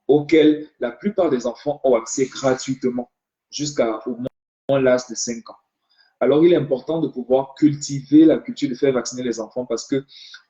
auquel la plupart des enfants ont accès gratuitement jusqu'à au moins l'âge de 5 ans. Alors, il est important de pouvoir cultiver la culture de faire vacciner les enfants parce que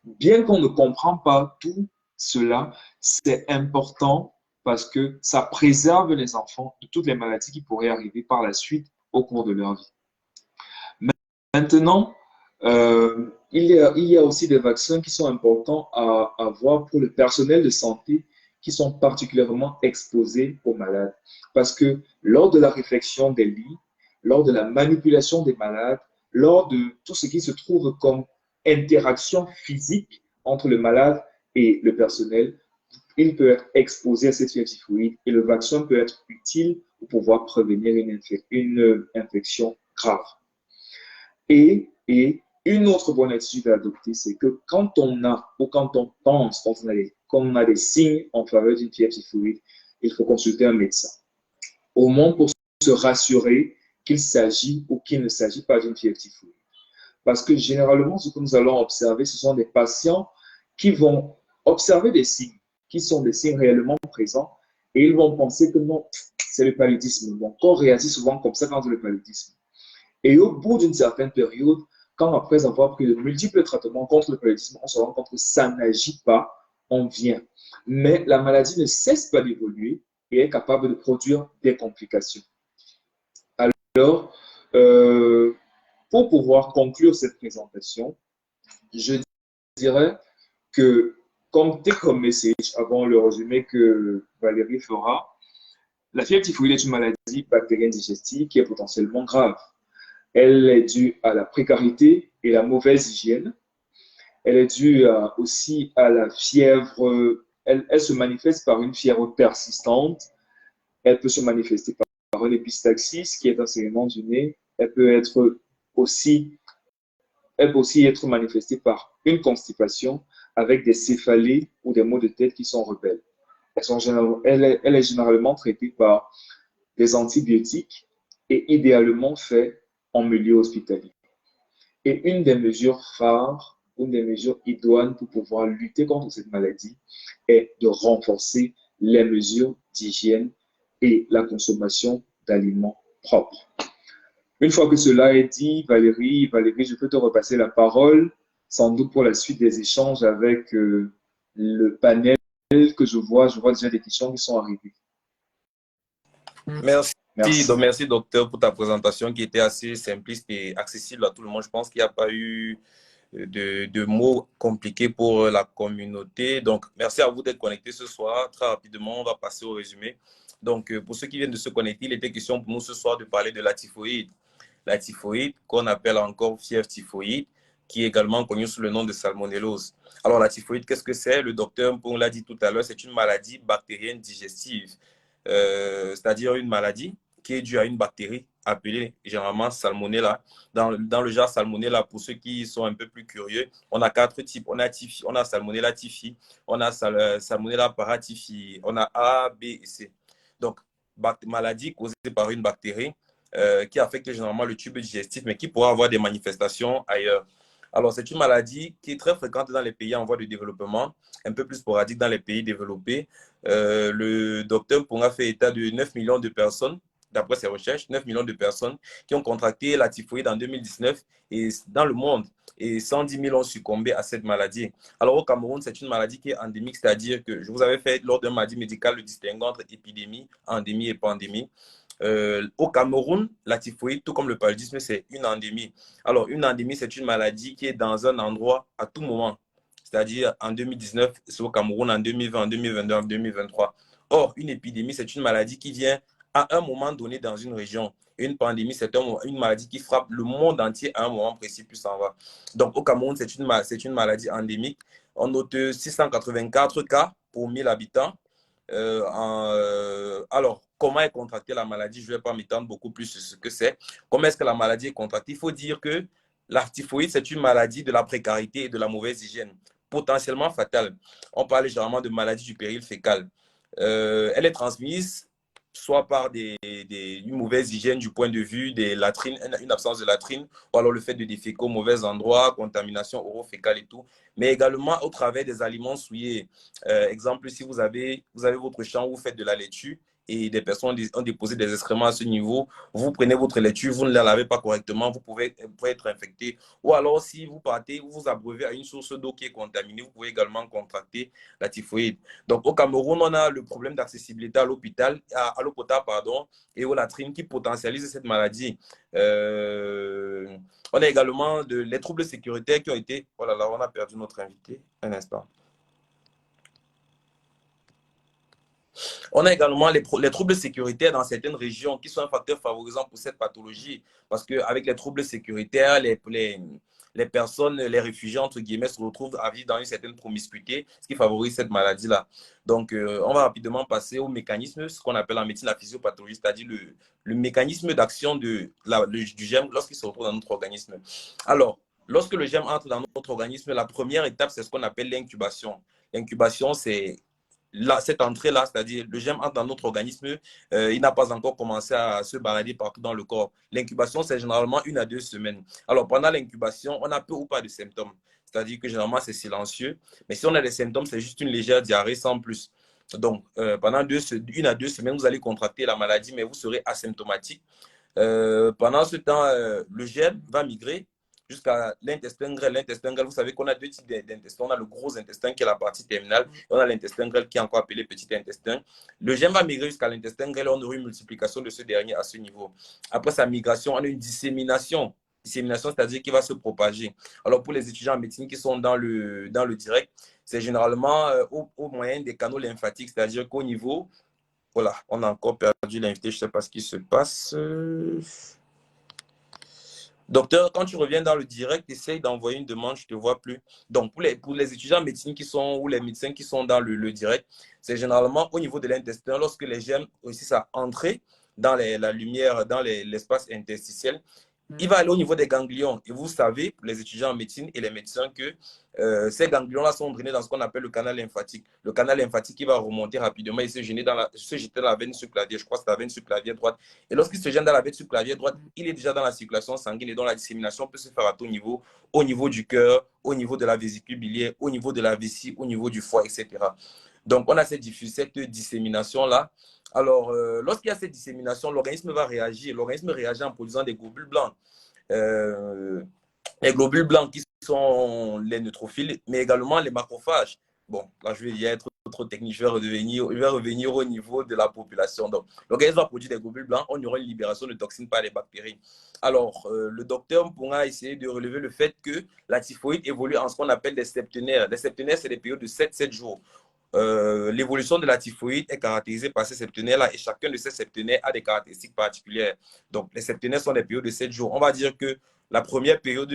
bien qu'on ne comprenne pas tout cela, c'est important parce que ça préserve les enfants de toutes les maladies qui pourraient arriver par la suite au cours de leur vie. Maintenant, il y a aussi des vaccins qui sont importants à avoir pour le personnel de santé qui sont particulièrement exposés aux malades. Parce que lors de la réfection des lits, lors de la manipulation des malades, lors de tout ce qui se trouve comme interaction physique entre le malade et le personnel, il peut être exposé à cette fièvre typhoïde et le vaccin peut être utile pour pouvoir prévenir une infection grave. Et une autre bonne attitude à adopter, c'est que quand on a ou quand on pense qu'on a des signes en faveur d'une fièvre typhoïde, il faut consulter un médecin. Au moins pour se rassurer qu'il s'agit ou qu'il ne s'agit pas d'une fièvre typhoïde. Parce que généralement, ce que nous allons observer, ce sont des patients qui vont observer des signes, qui sont des signes réellement présents, et ils vont penser que non, c'est le paludisme. Mon corps réagit souvent comme ça quand c'est le paludisme. Et au bout d'une certaine période, quand après avoir pris de multiples traitements contre le paludisme, on se rend compte que ça n'agit pas, on vient. Mais la maladie ne cesse pas d'évoluer et est capable de produire des complications. Alors, pour pouvoir conclure cette présentation, je dirais que, comme take-home message, avant le résumé que Valérie fera, la fièvre typhoïde est une maladie bactérienne digestive qui est potentiellement grave. Elle est due à la précarité et la mauvaise hygiène. Elle est due aussi à la fièvre. Elle se manifeste par une fièvre persistante. Elle peut se manifester par un épistaxis, qui est un saignement du nez. Aussi, elle peut aussi être manifestée par une constipation avec des céphalées ou des maux de tête qui sont rebelles. Elle est généralement traitée par des antibiotiques et idéalement fait en milieu hospitalier. Et une des mesures phares, une des mesures idoines pour pouvoir lutter contre cette maladie est de renforcer les mesures d'hygiène et la consommation d'aliments propres. Une fois que cela est dit, Valérie, je peux te repasser la parole, sans doute pour la suite des échanges avec le panel que je vois déjà des questions qui sont arrivées. Merci. Donc, merci, docteur, pour ta présentation qui était assez simpliste et accessible à tout le monde. Je pense qu'il n'y a pas eu de mots compliqués pour la communauté. Donc, merci à vous d'être connectés ce soir. Très rapidement, on va passer au résumé. Donc, pour ceux qui viennent de se connecter, il était question pour nous ce soir de parler de la typhoïde. La typhoïde, qu'on appelle encore fièvre typhoïde, qui est également connue sous le nom de salmonellose. Alors, la typhoïde, qu'est-ce que c'est? Le docteur Mpong l'a dit tout à l'heure, c'est une maladie bactérienne digestive. C'est-à-dire une maladie qui est due à une bactérie appelée généralement salmonella. Dans le genre salmonella, pour ceux qui sont un peu plus curieux, on a 4 types. On a salmonella typhi, on a salmonella paratyphi, on a A, B et C. Donc, maladie causée par une bactérie qui affecte généralement le tube digestif, mais qui pourra avoir des manifestations ailleurs. Alors, c'est une maladie qui est très fréquente dans les pays en voie de développement, un peu plus sporadique dans les pays développés. Le docteur Mpong a fait état de 9 millions de personnes, d'après ses recherches, 9 millions de personnes qui ont contracté la typhoïde en 2019 et dans le monde. Et 110 000 ont succombé à cette maladie. Alors, au Cameroun, c'est une maladie qui est endémique, c'est-à-dire que je vous avais fait lors d'un mardi médical le distinguo entre épidémie, endémie et pandémie. Au Cameroun, la typhoïde, tout comme le paludisme, c'est une endémie. Alors, une endémie, c'est une maladie qui est dans un endroit à tout moment. C'est-à-dire, en 2019, c'est au Cameroun, en 2020, en 2022, en 2023. Or, une épidémie, c'est une maladie qui vient à un moment donné dans une région. Une pandémie, c'est une maladie qui frappe le monde entier à un moment précis, puis s'en va. Donc, au Cameroun, c'est une maladie endémique. On note 684 cas pour 1000 habitants. Alors, comment est contractée la maladie? Je ne vais pas m'étendre beaucoup plus sur ce que c'est. Comment est-ce que la maladie est contractée? Il faut dire que la typhoïde, c'est une maladie de la précarité et de la mauvaise hygiène, potentiellement fatale. On parle généralement de maladie du péril fécal. Elle est transmise soit par une mauvaise hygiène du point de vue des latrines, une absence de latrine, ou alors le fait de déféquer au mauvais endroit, contamination orofécale et tout, mais également au travers des aliments souillés. Exemple, si vous avez votre champ, vous faites de la laitue, et des personnes ont déposé des excréments à ce niveau, vous prenez votre laitue, vous ne la lavez pas correctement, vous pouvez être infecté. Ou alors, si vous partez, vous vous abreuvez à une source d'eau qui est contaminée, vous pouvez également contracter la typhoïde. Donc, au Cameroun, on a le problème d'accessibilité à l'hôpital, à l'eau potable, pardon, et aux latrines qui potentialisent cette maladie. On a également les troubles sécuritaires qui ont été... Oh là là, on a perdu notre invité. Un instant. On a également les troubles sécuritaires dans certaines régions qui sont un facteur favorisant pour cette pathologie. Parce qu'avec les troubles sécuritaires, les personnes, les réfugiés, entre guillemets, se retrouvent à vivre dans une certaine promiscuité, ce qui favorise cette maladie-là. Donc, on va rapidement passer au mécanisme, ce qu'on appelle en médecine la physiopathologie, c'est-à-dire le mécanisme d'action du germe lorsqu'il se retrouve dans notre organisme. Alors, lorsque le germe entre dans notre organisme, la première étape, c'est ce qu'on appelle l'incubation. L'incubation, c'est cette entrée-là, c'est-à-dire le germe entre dans notre organisme, il n'a pas encore commencé à se balader partout dans le corps. L'incubation, c'est généralement 1 à 2 semaines. Alors, pendant l'incubation, on a peu ou pas de symptômes. C'est-à-dire que généralement, c'est silencieux. Mais si on a des symptômes, c'est juste une légère diarrhée sans plus. Donc, pendant 1 à 2 semaines, vous allez contracter la maladie, mais vous serez asymptomatique. Pendant ce temps, le germe va migrer jusqu'à l'intestin grêle. L'intestin grêle, vous savez qu'on a deux types d'intestin. On a le gros intestin qui est la partie terminale, et on a l'intestin grêle qui est encore appelé petit intestin. Le germe va migrer jusqu'à l'intestin grêle, on aura une multiplication de ce dernier à ce niveau. Après sa migration, on a une dissémination. Dissémination, c'est-à-dire qu'il va se propager. Alors, pour les étudiants en médecine qui sont dans le direct, c'est généralement au moyen des canaux lymphatiques, c'est-à-dire qu'au niveau... Voilà, on a encore perdu l'invité, je ne sais pas ce qui se passe. Docteur, quand tu reviens dans le direct, essaye d'envoyer une demande, je ne te vois plus. Donc, pour les étudiants en médecine qui sont, ou les médecins qui sont dans le direct, c'est généralement au niveau de l'intestin, lorsque les germes réussissent à entrer dans la lumière, dans l'espace interstitiel, il va aller au niveau des ganglions. Et vous savez, les étudiants en médecine et les médecins, que ces ganglions-là sont drainés dans ce qu'on appelle le canal lymphatique. Le canal lymphatique, il va remonter rapidement et se jeter dans la veine subclavienne. Je crois que c'est la veine subclavienne droite. Et lorsqu'il se jette dans la veine subclavienne droite, il est déjà dans la circulation sanguine et donc la dissémination peut se faire à tout niveau, au niveau du cœur, au niveau de la vésicule biliaire, au niveau de la vessie, au niveau du foie, etc. Donc, on a cette dissémination-là. Alors, lorsqu'il y a cette dissémination, l'organisme va réagir. L'organisme réagit en produisant des globules blancs. Les globules blancs qui sont les neutrophiles, mais également les macrophages. Bon, là, je vais y être trop technique. Je vais revenir au niveau de la population. Donc, l'organisme va produire des globules blancs. On y aura une libération de toxines par les bactéries. Alors, le docteur pourra essayer de relever le fait que la typhoïde évolue en ce qu'on appelle des septénaires. Les septénaires, c'est des périodes de 7 jours. L'évolution de la typhoïde est caractérisée par ces septénaires-là et chacun de ces septénaires a des caractéristiques particulières. Donc, les septénaires sont des périodes de 7 jours. On va dire que la première période,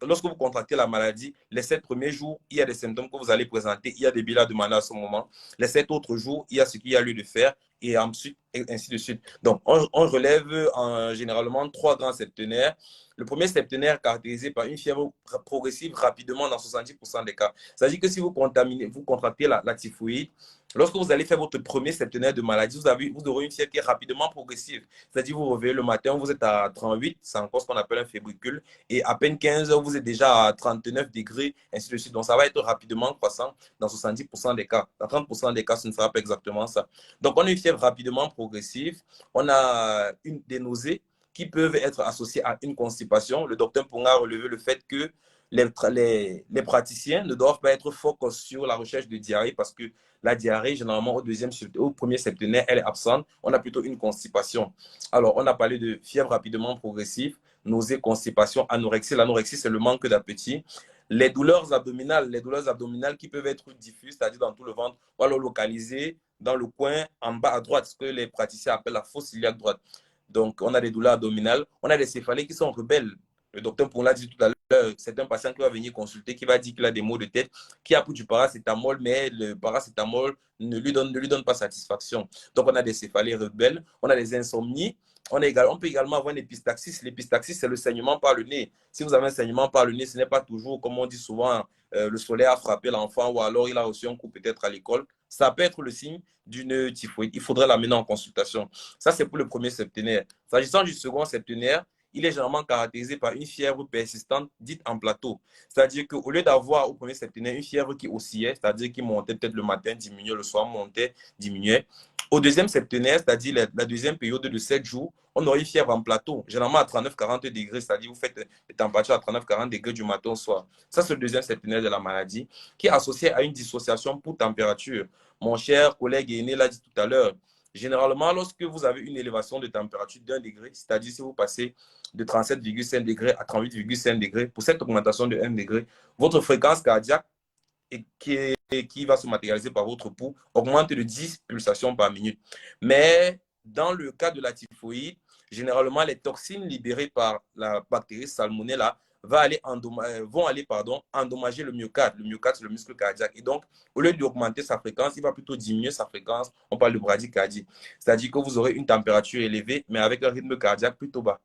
lorsque vous contractez la maladie, les 7 premiers jours, il y a des symptômes que vous allez présenter, il y a des bilans demandés à ce moment. Les 7 autres jours, il y a ce qu'il y a lieu de faire et ensuite, et ainsi de suite. Donc, on relève généralement 3 grands septénaires. Le premier septénaire caractérisé par une fièvre progressive rapidement dans 70% des cas. C'est-à-dire que si vous contractez la typhoïde, lorsque vous allez faire votre premier septénaire de maladie, vous aurez une fièvre qui est rapidement progressive. C'est-à-dire vous réveillez le matin, vous êtes à 38, c'est encore ce qu'on appelle un fébricule, et à peine 15 heures, vous êtes déjà à 39 degrés, ainsi de suite. Donc ça va être rapidement croissant dans 70% des cas. Dans 30% des cas, ce ne sera pas exactement ça. Donc on a une fièvre rapidement progressive, on a des nausées qui peuvent être associées à une constipation. Le docteur pourra relever le fait que les praticiens ne doivent pas être focus sur la recherche de diarrhée parce que la diarrhée, généralement, au premier septénaire, elle est absente. On a plutôt une constipation. Alors, on a parlé de fièvre rapidement progressive, nausée, constipation, anorexie. L'anorexie, c'est le manque d'appétit. Les douleurs abdominales qui peuvent être diffuses, c'est-à-dire dans tout le ventre, on va le localiser dans le coin en bas à droite, ce que les praticiens appellent la fosse iliaque droite. Donc, on a des douleurs abdominales. On a des céphalées qui sont rebelles. Le docteur pour l'a dit tout à l'heure, c'est un patient qui va venir consulter, qui va dire qu'il a des maux de tête, qui a pris du paracétamol, mais le paracétamol ne lui donne pas satisfaction. Donc, on a des céphalées rebelles, on a des insomnies, on peut également avoir une épistaxis. L'épistaxis, c'est le saignement par le nez. Si vous avez un saignement par le nez, ce n'est pas toujours, comme on dit souvent, le soleil a frappé l'enfant ou alors il a reçu un coup peut-être à l'école. Ça peut être le signe d'une typhoïde. Il faudrait l'amener en consultation. Ça, c'est pour le premier septénaire. S'agissant du second septénaire, il est généralement caractérisé par une fièvre persistante dite en plateau. C'est-à-dire qu'au lieu d'avoir au premier septénaire une fièvre qui oscillait, c'est-à-dire qui montait peut-être le matin, diminuait le soir, montait, diminuait, au deuxième septénaire, c'est-à-dire la deuxième période de 7 jours, on aurait une fièvre en plateau, généralement à 39-40 degrés, c'est-à-dire vous faites des températures à 39-40 degrés du matin au soir. Ça, c'est le deuxième septénaire de la maladie qui est associé à une dissociation pour température. Mon cher collègue aîné l'a dit tout à l'heure. Généralement, lorsque vous avez une élévation de température d'1 degré, c'est-à-dire si vous passez de 37,5 degrés à 38,5 degrés, pour cette augmentation de 1 degré, votre fréquence cardiaque, qui va se matérialiser par votre pouls, augmente de 10 pulsations par minute. Mais dans le cas de la typhoïde, généralement, les toxines libérées par la bactérie Salmonella vont aller endommager le myocarde. Le myocarde, c'est le muscle cardiaque. Et donc, au lieu d'augmenter sa fréquence, il va plutôt diminuer sa fréquence. On parle de bradycardie. C'est-à-dire que vous aurez une température élevée, mais avec un rythme cardiaque plutôt bas.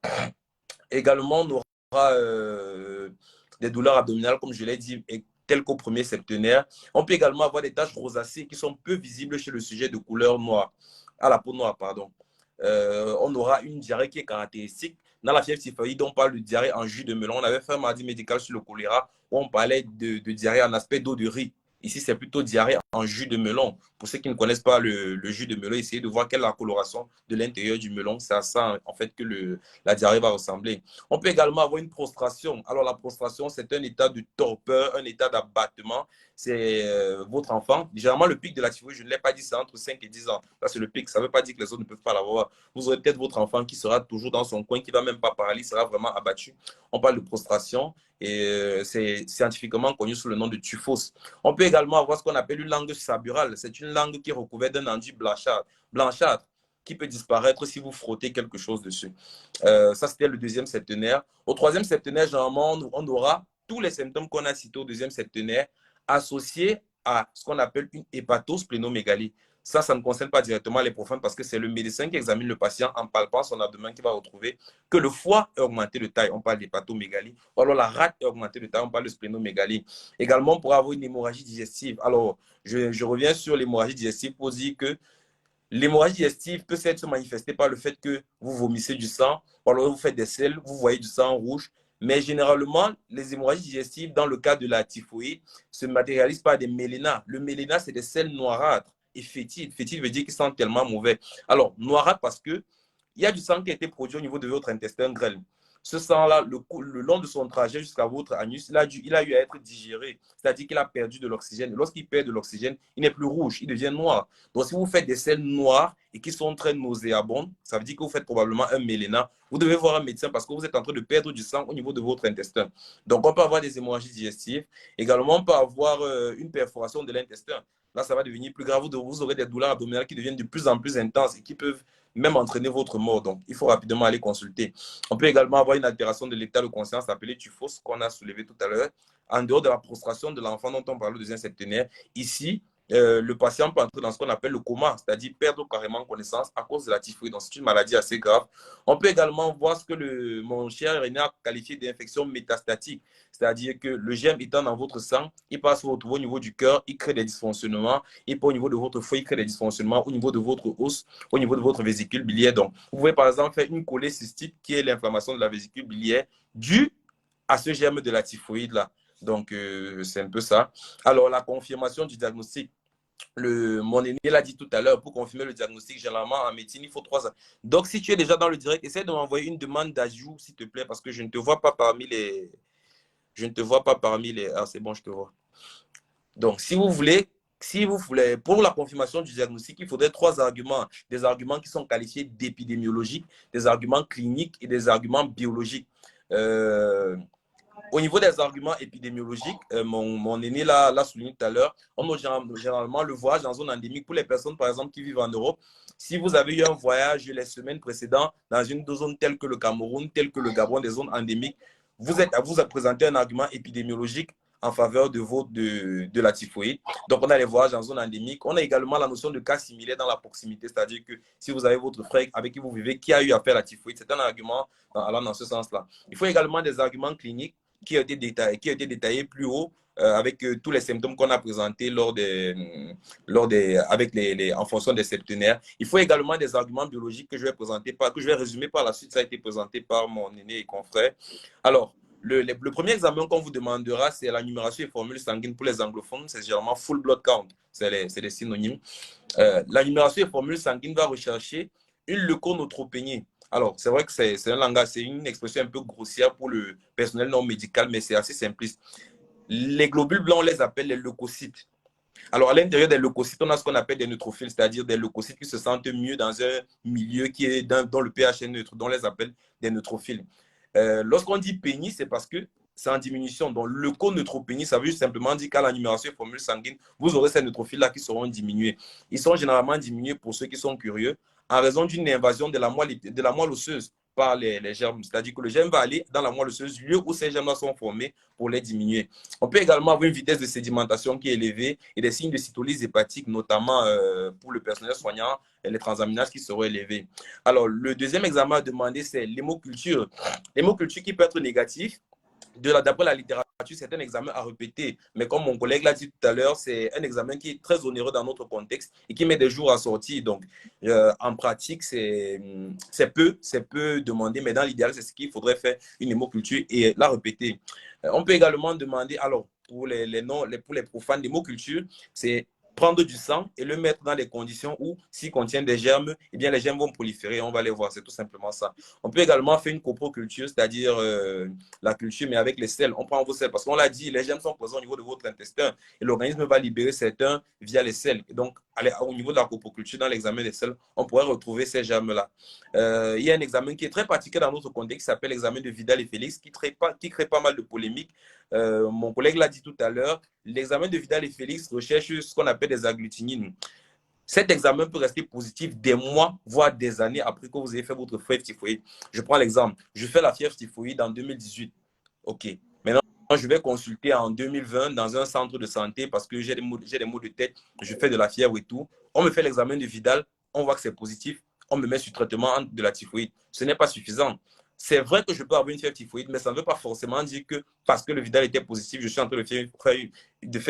Également, on aura des douleurs abdominales, comme je l'ai dit, telles qu'au premier septénaire. On peut également avoir des taches rosacées qui sont peu visibles chez le sujet de couleur noire, à la peau noire, pardon. On aura une diarrhée qui est caractéristique. Dans la fièvre typhoïde, on parle de diarrhée en jus de melon. On avait fait un mardi médical sur le choléra où on parlait de diarrhée en aspect d'eau de riz. Ici, c'est plutôt diarrhée en jus de melon. Pour ceux qui ne connaissent pas le jus de melon, essayez de voir quelle est la coloration de l'intérieur du melon. C'est à ça, en fait, que la diarrhée va ressembler. On peut également avoir une prostration. Alors, la prostration, c'est un état de torpeur, un état d'abattement. C'est votre enfant. Généralement, le pic de la typhoïde, je ne l'ai pas dit, c'est entre 5 et 10 ans. Là, c'est le pic. Ça ne veut pas dire que les autres ne peuvent pas l'avoir. Vous aurez peut-être votre enfant qui sera toujours dans son coin, qui ne va même pas parler, sera vraiment abattu. On parle de prostration et c'est scientifiquement connu sous le nom de typhos. On peut également avoir ce qu'on appelle une langue saburale. C'est une langue qui est recouverte d'un enduit blanchâtre qui peut disparaître si vous frottez quelque chose dessus. Ça, c'était le deuxième septénaire. Au troisième septénaire, généralement, on aura tous les symptômes qu'on a cités au deuxième septénaire associés à ce qu'on appelle une hépatosplénomégalie. Ça ne concerne pas directement les profanes parce que c'est le médecin qui examine le patient en palpant son abdomen qui va retrouver que le foie est augmenté de taille. On parle d'hépatomégalie. Ou alors la rate est augmentée de taille. On parle de splénomégalie. Également, on pourra avoir une hémorragie digestive. Alors, je reviens sur l'hémorragie digestive pour dire que l'hémorragie digestive peut se manifester par le fait que vous vomissez du sang, ou alors vous faites des selles, vous voyez du sang rouge. Mais généralement, les hémorragies digestives, dans le cas de la typhoïde, se matérialisent par des mélénas. Le méléna, c'est des selles noirâtres et fétides. Fétides veut dire qu'ils sentent tellement mauvais. Alors, noirâtre parce que il y a du sang qui a été produit au niveau de votre intestin grêle. Ce sang-là, le long de son trajet jusqu'à votre anus, il a eu à être digéré. C'est-à-dire qu'il a perdu de l'oxygène. Lorsqu'il perd de l'oxygène, il n'est plus rouge, il devient noir. Donc, si vous faites des selles noires et qui sont très nauséabondes, ça veut dire que vous faites probablement un méléna. Vous devez voir un médecin parce que vous êtes en train de perdre du sang au niveau de votre intestin. Donc, on peut avoir des hémorragies digestives. Également, on peut avoir une perforation de l'intestin. Là, ça va devenir plus grave. Vous aurez des douleurs abdominales qui deviennent de plus en plus intenses et qui peuvent même entraîner votre mort. Donc, il faut rapidement aller consulter. On peut également avoir une altération de l'état de conscience appelée typhos qu'on a soulevé tout à l'heure. En dehors de la prostration de l'enfant dont on parlait au deuxième septénaire, ici, le patient peut entrer dans ce qu'on appelle le coma, c'est-à-dire perdre carrément connaissance à cause de la typhoïde. Donc, c'est une maladie assez grave. On peut également voir ce que mon cher René a qualifié d'infection métastatique, c'est-à-dire que le germe étant dans votre sang, il passe au niveau du cœur, il crée des dysfonctionnements, il peut au niveau de votre foie, il crée des dysfonctionnements au niveau de votre os, au niveau de votre vésicule biliaire. Donc, vous pouvez par exemple faire une cholécystite qui est l'inflammation de la vésicule biliaire due à ce germe de la typhoïde-là. Donc, c'est un peu ça. Alors, la confirmation du diagnostic. Mon aîné l'a dit tout à l'heure, pour confirmer le diagnostic, généralement en médecine, il faut 3 ans. Donc, si tu es déjà dans le direct, essaie de m'envoyer une demande d'ajout, s'il te plaît, parce que je ne te vois pas parmi les... Je ne te vois pas parmi les... Ah, c'est bon, je te vois. Donc, si vous voulez, pour la confirmation du diagnostic, il faudrait 3 arguments. Des arguments qui sont qualifiés d'épidémiologiques, des arguments cliniques et des arguments biologiques. Au niveau des arguments épidémiologiques, mon aîné l'a souligné tout à l'heure, on doit généralement le voyage en zone endémique pour les personnes, par exemple, qui vivent en Europe. Si vous avez eu un voyage les semaines précédentes dans une zone telle que le Cameroun, telle que le Gabon, des zones endémiques, vous a présenté un argument épidémiologique en faveur de la typhoïde. Donc, on a les voyages en zone endémique. On a également la notion de cas similaire dans la proximité, c'est-à-dire que si vous avez votre frère avec qui vous vivez qui a eu affaire à la typhoïde, c'est un argument allant dans ce sens-là. Il faut également des arguments cliniques qui a été détaillé plus haut avec tous les symptômes qu'on a présentés en fonction des septénaires. Il faut également des arguments biologiques que je vais présenter, que je vais résumer par la suite. Ça a été présenté par mon aîné et confrère. Alors, le premier examen qu'on vous demandera, c'est la numération et formule sanguine pour les anglophones. C'est généralement full blood count. C'est les synonymes. La numération et formule sanguine va rechercher une leuconeutropénie. Alors, c'est vrai que c'est un langage, c'est une expression un peu grossière pour le personnel non médical, mais c'est assez simpliste. Les globules blancs, on les appelle les leucocytes. Alors, à l'intérieur des leucocytes, on a ce qu'on appelle des neutrophiles, c'est-à-dire des leucocytes qui se sentent mieux dans un milieu dont le pH est neutre, dont on les appelle des neutrophiles. Lorsqu'on dit pénie, c'est parce que c'est en diminution. Donc, leuconeutropénie, ça veut simplement dire qu'à la numération et formule sanguine, vous aurez ces neutrophiles-là qui seront diminués. Ils sont généralement diminués, pour ceux qui sont curieux, en raison d'une invasion de la moelle osseuse par les germes. C'est-à-dire que le germe va aller dans la moelle osseuse, lieu où ces germes sont formés pour les diminuer. On peut également avoir une vitesse de sédimentation qui est élevée et des signes de cytolyse hépatique, notamment pour le personnel soignant et les transaminases qui seront élevés. Alors, le deuxième examen à demander, c'est l'hémoculture. L'hémoculture qui peut être négatif. D'après la littérature, c'est un examen à répéter. Mais comme mon collègue l'a dit tout à l'heure, c'est un examen qui est très onéreux dans notre contexte et qui met des jours à sortir. Donc, en pratique, c'est peu demandé, mais dans l'idéal, c'est ce qu'il faudrait faire une hémoculture et la répéter. On peut également demander, alors, pour pour les profanes, l'hémoculture, c'est prendre du sang et le mettre dans des conditions où, s'il contient des germes, eh bien, les germes vont proliférer, on va les voir, c'est tout simplement ça. On peut également faire une coproculture, c'est-à-dire la culture, mais avec les sels. On prend vos sels, parce qu'on l'a dit, les germes sont présents au niveau de votre intestin et l'organisme va libérer certains via les sels. Et donc, au niveau de la coproculture, dans l'examen des sels, on pourrait retrouver ces germes-là. Il y a un examen qui est très particulier dans notre contexte, qui s'appelle l'examen de Vidal et Félix, qui crée pas mal de polémiques. Mon collègue l'a dit tout à l'heure, l'examen de Vidal et Félix recherche ce qu'on appelle des agglutinines. Cet examen peut rester positif des mois, voire des années après que vous ayez fait votre fièvre typhoïde. Je prends l'exemple. Je fais la fièvre typhoïde en 2018. OK. Maintenant, je vais consulter en 2020 dans un centre de santé parce que j'ai des maux de tête, je fais de la fièvre et tout. On me fait l'examen de Vidal, on voit que c'est positif, on me met sur traitement de la typhoïde. Ce n'est pas suffisant. C'est vrai que je peux avoir une fièvre typhoïde, mais ça ne veut pas forcément dire que parce que le Vidal était positif, je suis en train de faire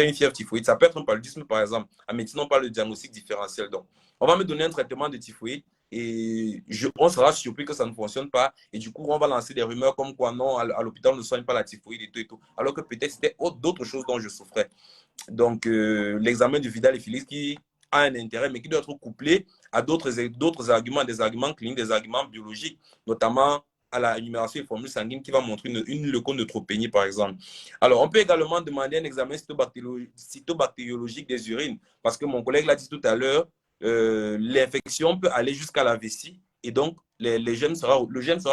une fièvre typhoïde. Ça peut être un paludisme, par exemple. En médecine, on parle de diagnostic différentiel. Donc, on va me donner un traitement de typhoïde et on sera surpris que ça ne fonctionne pas. Et du coup, on va lancer des rumeurs comme quoi non, à l'hôpital, on ne soigne pas la typhoïde et tout et tout. Alors que peut-être c'était d'autres choses dont je souffrais. Donc, l'examen du Vidal et Félix qui a un intérêt, mais qui doit être couplé à d'autres arguments, des arguments cliniques, des arguments biologiques, notamment à la numération des formules sanguines qui va montrer une leuconeutropénie, par exemple. Alors, on peut également demander un examen cytobactériologique des urines, parce que mon collègue l'a dit tout à l'heure, l'infection peut aller jusqu'à la vessie, et donc le gène sera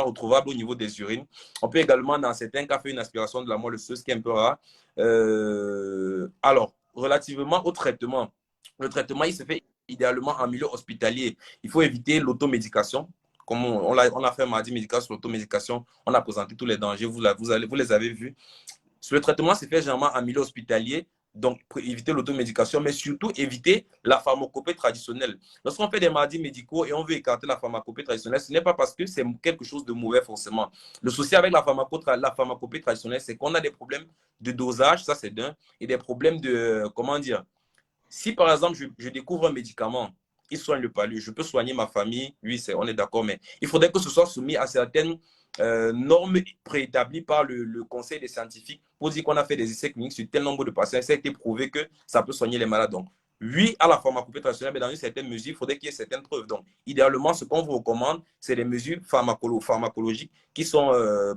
retrouvable au niveau des urines. On peut également, dans certains cas, faire une aspiration de la moelle osseuse, qui est un peu rare. Alors, relativement au traitement, le traitement, il se fait idéalement en milieu hospitalier. Il faut éviter l'automédication. Comme on a fait un mardi médical sur l'automédication, on a présenté tous les dangers, vous les avez vus. Le traitement se fait généralement en milieu hospitalier, donc pour éviter l'automédication, mais surtout éviter la pharmacopée traditionnelle. Lorsqu'on fait des mardis médicaux et on veut écarter la pharmacopée traditionnelle, ce n'est pas parce que c'est quelque chose de mauvais forcément. Le souci avec la pharmacopée traditionnelle, c'est qu'on a des problèmes de dosage, ça c'est d'un, et des problèmes de, comment dire, si par exemple je découvre un médicament, il soigne le palu, je peux soigner ma famille, oui, on est d'accord, mais il faudrait que ce soit soumis à certaines normes préétablies par le conseil des scientifiques pour dire qu'on a fait des essais cliniques sur tel nombre de patients, ça a été prouvé que ça peut soigner les malades. Donc, oui, à la pharmacopée traditionnelle, mais dans une certaine mesure, il faudrait qu'il y ait certaines preuves. Donc, idéalement, ce qu'on vous recommande, c'est des mesures pharmacologiques qui sont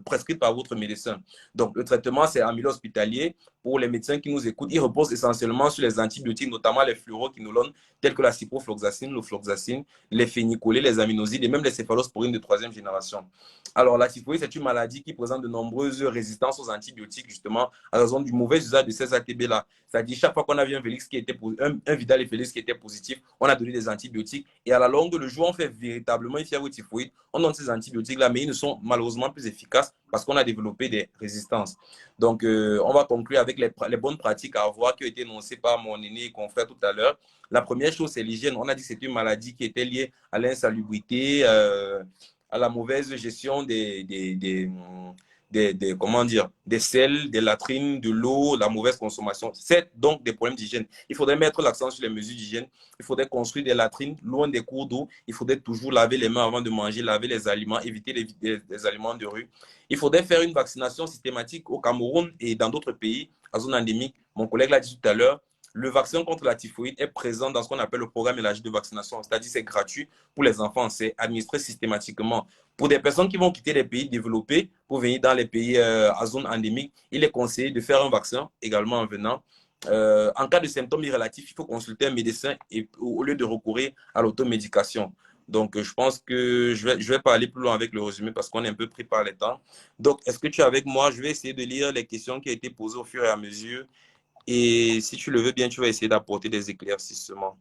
prescrites par votre médecin. Donc, le traitement, c'est en milieu hospitalier. Pour les médecins qui nous écoutent, il repose essentiellement sur les antibiotiques, notamment les fluoroquinolones, tels que la ciprofloxacine, l'ofloxacine, les phénicolés, les aminosides et même les céphalosporines de troisième génération. Alors, la typhoïde, c'est une maladie qui présente de nombreuses résistances aux antibiotiques, justement, à raison du mauvais usage de ces ATB-là. C'est-à-dire, chaque fois qu'on a vu un Vidal et Félix qui était positif, on a donné des antibiotiques. Et à la longue, le jour où on fait véritablement une fièvre typhoïde, on donne ces antibiotiques-là, mais ils ne sont malheureusement plus efficaces parce qu'on a développé des résistances. Donc, on va conclure avec les bonnes pratiques à avoir qui ont été énoncées par mon aîné et confrère tout à l'heure. La première chose, c'est l'hygiène. On a dit que c'était une maladie qui était liée à l'insalubrité, à la mauvaise gestion comment dire, des sels, des latrines, de l'eau, la mauvaise consommation. C'est donc des problèmes d'hygiène. Il faudrait mettre l'accent sur les mesures d'hygiène. Il faudrait construire des latrines loin des cours d'eau. Il faudrait toujours laver les mains avant de manger, laver les aliments, éviter les aliments de rue. Il faudrait faire une vaccination systématique au Cameroun et dans d'autres pays en zone endémique. Mon collègue l'a dit tout à l'heure. Le vaccin contre la typhoïde est présent dans ce qu'on appelle le programme élargi de vaccination. C'est-à-dire c'est gratuit pour les enfants. C'est administré systématiquement. Pour des personnes qui vont quitter les pays développés pour venir dans les pays à zone endémique, il est conseillé de faire un vaccin également en venant. En cas de symptômes irrélatifs, il faut consulter un médecin au lieu de recourir à l'automédication. Donc, je pense que je vais pas aller plus loin avec le résumé parce qu'on est un peu pris par les temps. Donc, est-ce que tu es avec moi? Je vais essayer de lire les questions qui ont été posées au fur et à mesure. Et si tu le veux bien, tu vas essayer d'apporter des éclaircissements.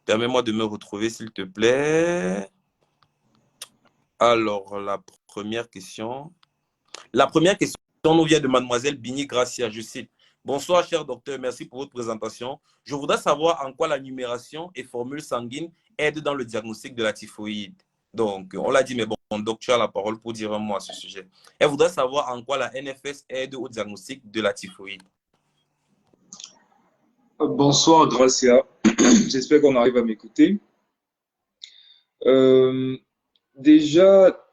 Permets-moi de me retrouver, s'il te plaît. Alors, la première question. La première question nous vient de mademoiselle Bini Gracia. Je cite: bonsoir, cher docteur. Merci pour votre présentation. Je voudrais savoir en quoi la numération et formule sanguine aident dans le diagnostic de la typhoïde. Donc, on l'a dit, mais bon, donc tu as la parole pour dire un mot à ce sujet. Elle voudrait savoir en quoi la NFS aide au diagnostic de la typhoïde. Bonsoir, Gracia. J'espère qu'on arrive à m'écouter. Déjà,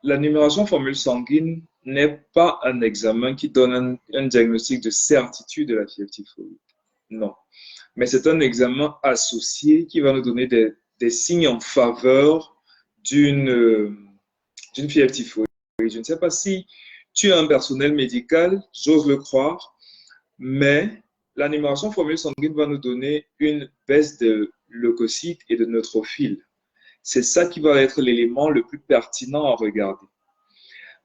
la numération formule sanguine n'est pas un examen qui donne un diagnostic de certitude de la fièvre typhoïde. Non. Mais c'est un examen associé qui va nous donner des signes en faveur d'une fièvre typhoïde. Je ne sais pas si tu es un personnel médical, j'ose le croire, mais la numération formule sanguine va nous donner une baisse de leucocytes et de neutrophiles. C'est ça qui va être l'élément le plus pertinent à regarder.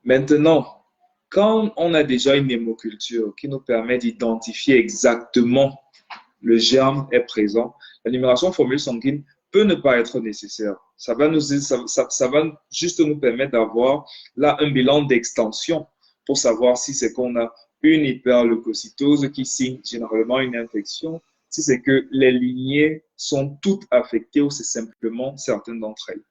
Maintenant, quand on a déjà une hémoculture qui nous permet d'identifier exactement le germe est présent, la numération formule sanguine peut ne pas être nécessaire. Ça va juste nous permettre d'avoir là un bilan d'extension pour savoir si c'est qu'on a une hyperleucocytose qui signe généralement une infection, si c'est que les lignées sont toutes affectées ou c'est simplement certaines d'entre elles.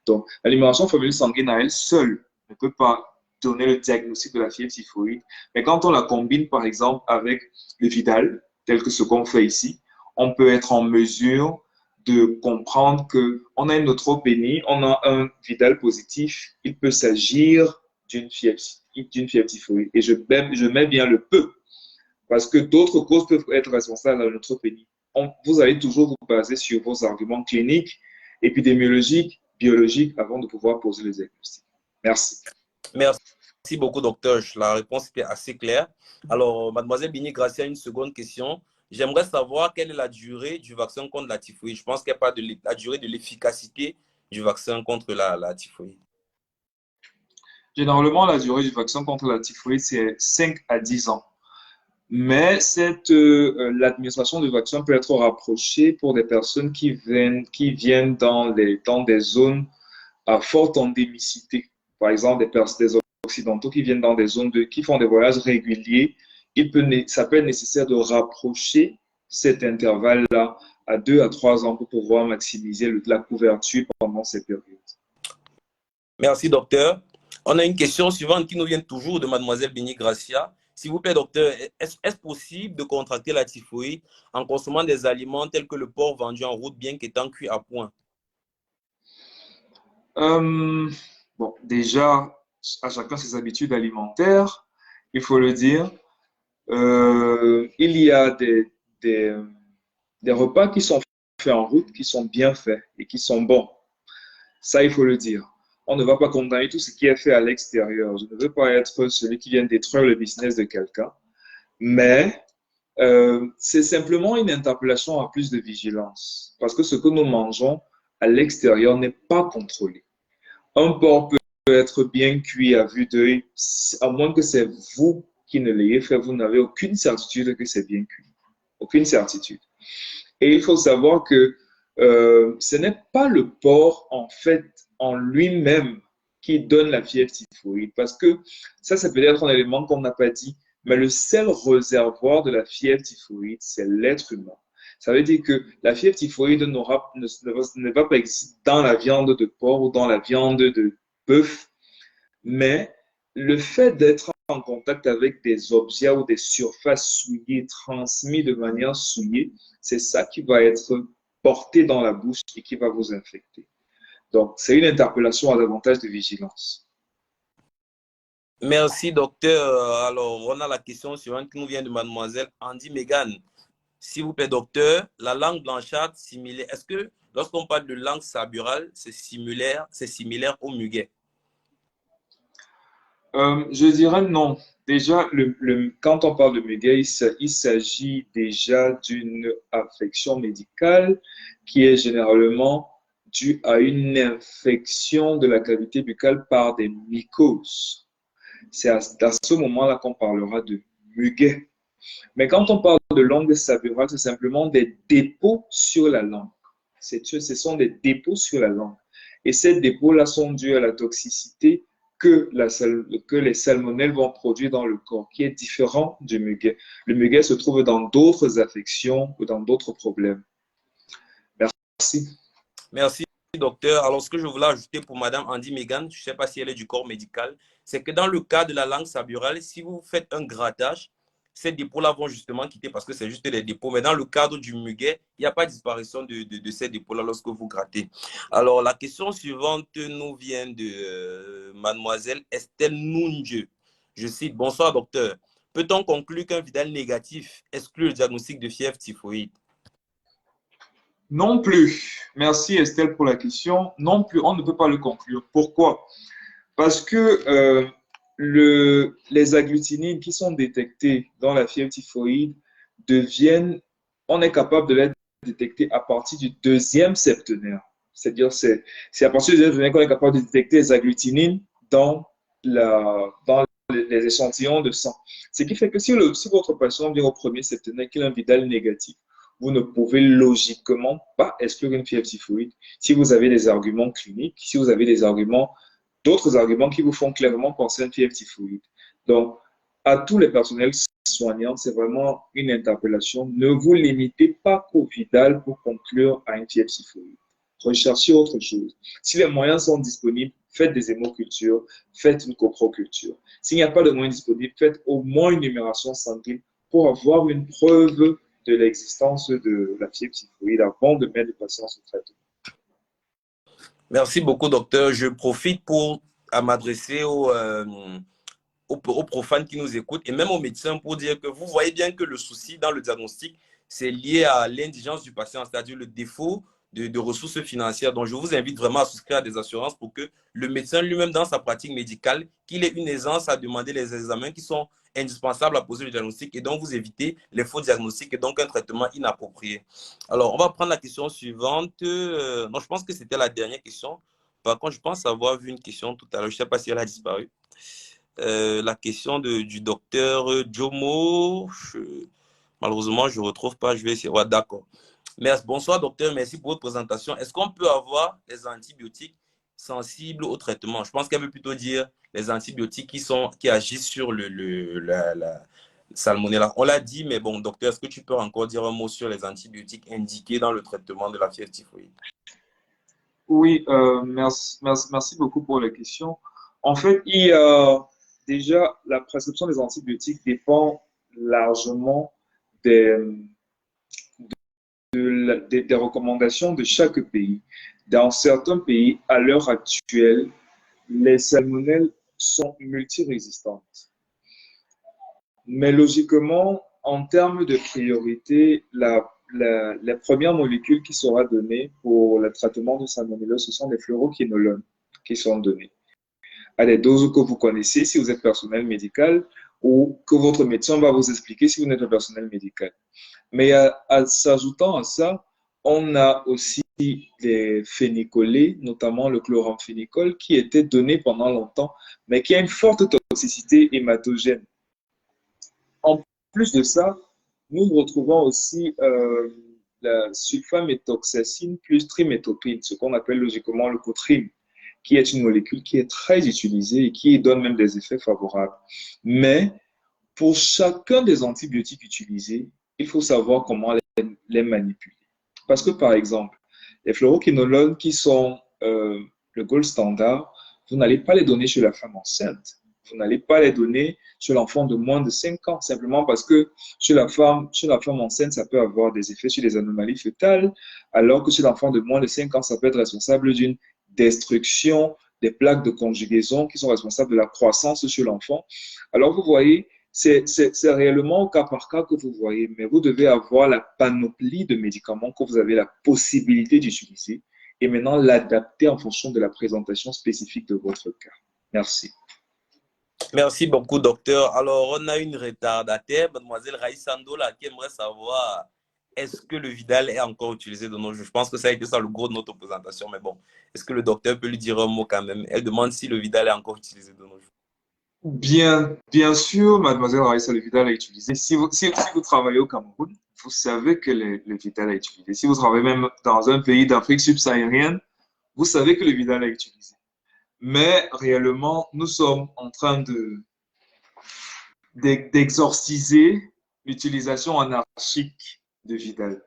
Donc, la numération formule sanguine à elle seule ne peut pas donner le diagnostic de la fièvre typhoïde, mais quand on la combine par exemple avec le Vidal, tel que ce qu'on fait ici, on peut être en mesure de comprendre qu'on a une neutropénie, on a un Vidal positif, il peut s'agir d'une fièvre typhoïde. Et je mets bien le peut, parce que d'autres causes peuvent être responsables de la neutropénie. Vous allez toujours vous baser sur vos arguments cliniques, épidémiologiques, biologiques, avant de pouvoir poser le diagnostic. Merci. Merci beaucoup, docteur. La réponse était assez claire. Alors, mademoiselle Bini-Gracia, une seconde question. J'aimerais savoir quelle est la durée du vaccin contre la typhoïde. Je pense qu'il n'y a pas de la durée de l'efficacité du vaccin contre la typhoïde. Généralement, la durée du vaccin contre la typhoïde, c'est 5 à 10 ans. Mais l'administration du vaccin peut être rapprochée pour des personnes qui viennent dans des zones à forte endémicité. Par exemple, des Occidentaux qui viennent dans des zones qui font des voyages réguliers. Ça peut être nécessaire de rapprocher cet intervalle-là à 2 à 3 ans pour pouvoir maximiser la couverture pendant ces périodes. Merci, docteur. On a une question suivante qui nous vient toujours de mademoiselle Bini-Gracia. S'il vous plaît, docteur, est-ce possible de contracter la typhoïde en consommant des aliments tels que le porc vendu en route, bien qu'étant cuit à point? Bon, déjà, à chacun ses habitudes alimentaires, il faut le dire. Il y a des repas qui sont faits en route, qui sont bien faits et qui sont bons. Ça, il faut le dire. On ne va pas condamner tout ce qui est fait à l'extérieur. Je ne veux pas être celui qui vient détruire le business de quelqu'un. Mais c'est simplement une interpellation à plus de vigilance. Parce que ce que nous mangeons à l'extérieur n'est pas contrôlé. Un porc peut être bien cuit à vue d'œil, à moins que c'est vous qui ne l'ayez fait, vous n'avez aucune certitude que c'est bien cuit. Aucune certitude. Et il faut savoir que ce n'est pas le porc, en fait, en lui-même qui donne la fièvre typhoïde. Parce que ça peut être un élément qu'on n'a pas dit, mais le seul réservoir de la fièvre typhoïde, c'est l'être humain. Ça veut dire que la fièvre typhoïde ne va pas exister dans la viande de porc ou dans la viande de bœuf, mais le fait d'être en contact avec des objets ou des surfaces souillées, transmis de manière souillée, c'est ça qui va être porté dans la bouche et qui va vous infecter. Donc, c'est une interpellation à davantage de vigilance. Merci, docteur. Alors, on a la question suivante qui nous vient de mademoiselle Andy Megan. S'il vous plaît, docteur, la langue blanchâtre similaire, est-ce que lorsqu'on parle de langue saburale, c'est similaire au muguet? Je dirais non. Déjà, quand on parle de muguet, il s'agit déjà d'une affection médicale qui est généralement due à une infection de la cavité buccale par des mycoses. C'est à ce moment-là qu'on parlera de muguet. Mais quand on parle de langue saburale, c'est simplement des dépôts sur la langue. Ce sont des dépôts sur la langue. Et ces dépôts-là sont dus à la toxicité que les salmonelles vont produire dans le corps, qui est différent du muguet. Le muguet se trouve dans d'autres affections ou dans d'autres problèmes. Merci. Merci, docteur. Alors, ce que je voulais ajouter pour madame Andy Megan, je ne sais pas si elle est du corps médical, c'est que dans le cas de la langue saburale, si vous faites un grattage, ces dépôts-là vont justement quitter parce que c'est juste des dépôts. Mais dans le cadre du muguet, il n'y a pas de disparition de ces dépôts-là lorsque vous grattez. Alors, la question suivante nous vient de mademoiselle Estelle Noundieu. Je cite, bonsoir docteur. Peut-on conclure qu'un Vidal négatif exclut le diagnostic de fièvre typhoïde? Non plus. Merci Estelle pour la question. Non plus, on ne peut pas le conclure. Pourquoi? Parce que les agglutinines qui sont détectées dans la fièvre typhoïde deviennent, on est capable de les détecter à partir du deuxième septenaire. C'est-à-dire, c'est à partir du deuxième septenaire qu'on est capable de détecter les agglutinines dans les échantillons de sang. Ce qui fait que si votre patient vient au premier septenaire qu'il a un Vidal négatif, vous ne pouvez logiquement pas exclure une fièvre typhoïde si vous avez des arguments cliniques, si vous avez d'autres arguments qui vous font clairement penser à une fièvre typhoïde. Donc, à tous les personnels soignants, c'est vraiment une interpellation. Ne vous limitez pas qu'au Vidal pour conclure à une fièvre typhoïde. Recherchez autre chose. Si les moyens sont disponibles, faites des hémocultures, faites une coproculture. S'il n'y a pas de moyens disponibles, faites au moins une numération sanguine pour avoir une preuve de l'existence de la fièvre typhoïde avant de mettre le patient sous traitement. Merci beaucoup, docteur. Je profite pour m'adresser aux profanes qui nous écoutent et même aux médecins pour dire que vous voyez bien que le souci dans le diagnostic, c'est lié à l'indigence du patient, c'est-à-dire le défaut de ressources financières. Donc, je vous invite vraiment à souscrire à des assurances pour que le médecin lui-même, dans sa pratique médicale, qu'il ait une aisance à demander les examens qui sont indispensables à poser le diagnostic et donc vous évitez les faux diagnostics et donc un traitement inapproprié. Alors, on va prendre la question suivante. Non, je pense que c'était la dernière question. Par contre, je pense avoir vu une question tout à l'heure. Je ne sais pas si elle a disparu. La question du docteur Jomo. Malheureusement, je ne retrouve pas. Je vais essayer. Ouais, d'accord. Merci. Bonsoir, docteur. Merci pour votre présentation. Est-ce qu'on peut avoir les antibiotiques sensibles au traitement? Je pense qu'elle veut plutôt dire les antibiotiques qui agissent sur la salmonella. On l'a dit, mais bon, docteur, est-ce que tu peux encore dire un mot sur les antibiotiques indiqués dans le traitement de la fièvre typhoïde? Oui, merci beaucoup pour la question. En fait, il y a déjà la prescription des antibiotiques dépend largement des, des recommandations de chaque pays. Dans certains pays, à l'heure actuelle, les salmonelles sont multirésistantes. Mais logiquement, en termes de priorité, la première molécule qui sera donnée pour le traitement de salmonellose, ce sont les fluoroquinolones qui sont donnés à des doses que vous connaissez si vous êtes personnel médical ou que votre médecin va vous expliquer si vous n'êtes pas personnel médical. Mais s'ajoutant à ça, on a aussi des phénicolés, notamment le chloramphénicol, qui était donné pendant longtemps, mais qui a une forte toxicité hématogène. En plus de ça, nous retrouvons aussi la sulfaméthoxacine plus triméthoprim, ce qu'on appelle logiquement le cotrim, qui est une molécule qui est très utilisée et qui donne même des effets favorables. Mais pour chacun des antibiotiques utilisés, il faut savoir comment les manipuler. Parce que, par exemple, les fluoroquinolones qui sont le gold standard, vous n'allez pas les donner chez la femme enceinte. Vous n'allez pas les donner chez l'enfant de moins de 5 ans, simplement parce que chez la femme enceinte, ça peut avoir des effets sur les anomalies fœtales, alors que chez l'enfant de moins de 5 ans, ça peut être responsable d'une destruction des plaques de conjugaison qui sont responsables de la croissance chez l'enfant. Alors, vous voyez, c'est réellement au cas par cas que vous voyez, mais vous devez avoir la panoplie de médicaments que vous avez la possibilité d'utiliser et maintenant l'adapter en fonction de la présentation spécifique de votre cas. Merci. Merci beaucoup, docteur. Alors, on a une retardataire, mademoiselle Raïssa Ndola, qui aimerait savoir est-ce que le Vidal est encore utilisé de nos jours. Je pense que ça a été ça le gros de notre présentation, mais bon, est-ce que le docteur peut lui dire un mot quand même? Elle demande si le Vidal est encore utilisé de nos jours. Bien sûr, mademoiselle Raïssa, le Vidal est utilisé. Si vous travaillez au Cameroun, vous savez que le Vidal est utilisé. Si vous travaillez même dans un pays d'Afrique subsaharienne, vous savez que le Vidal est utilisé. Mais réellement, nous sommes en train d'exorciser l'utilisation anarchique de Vidal.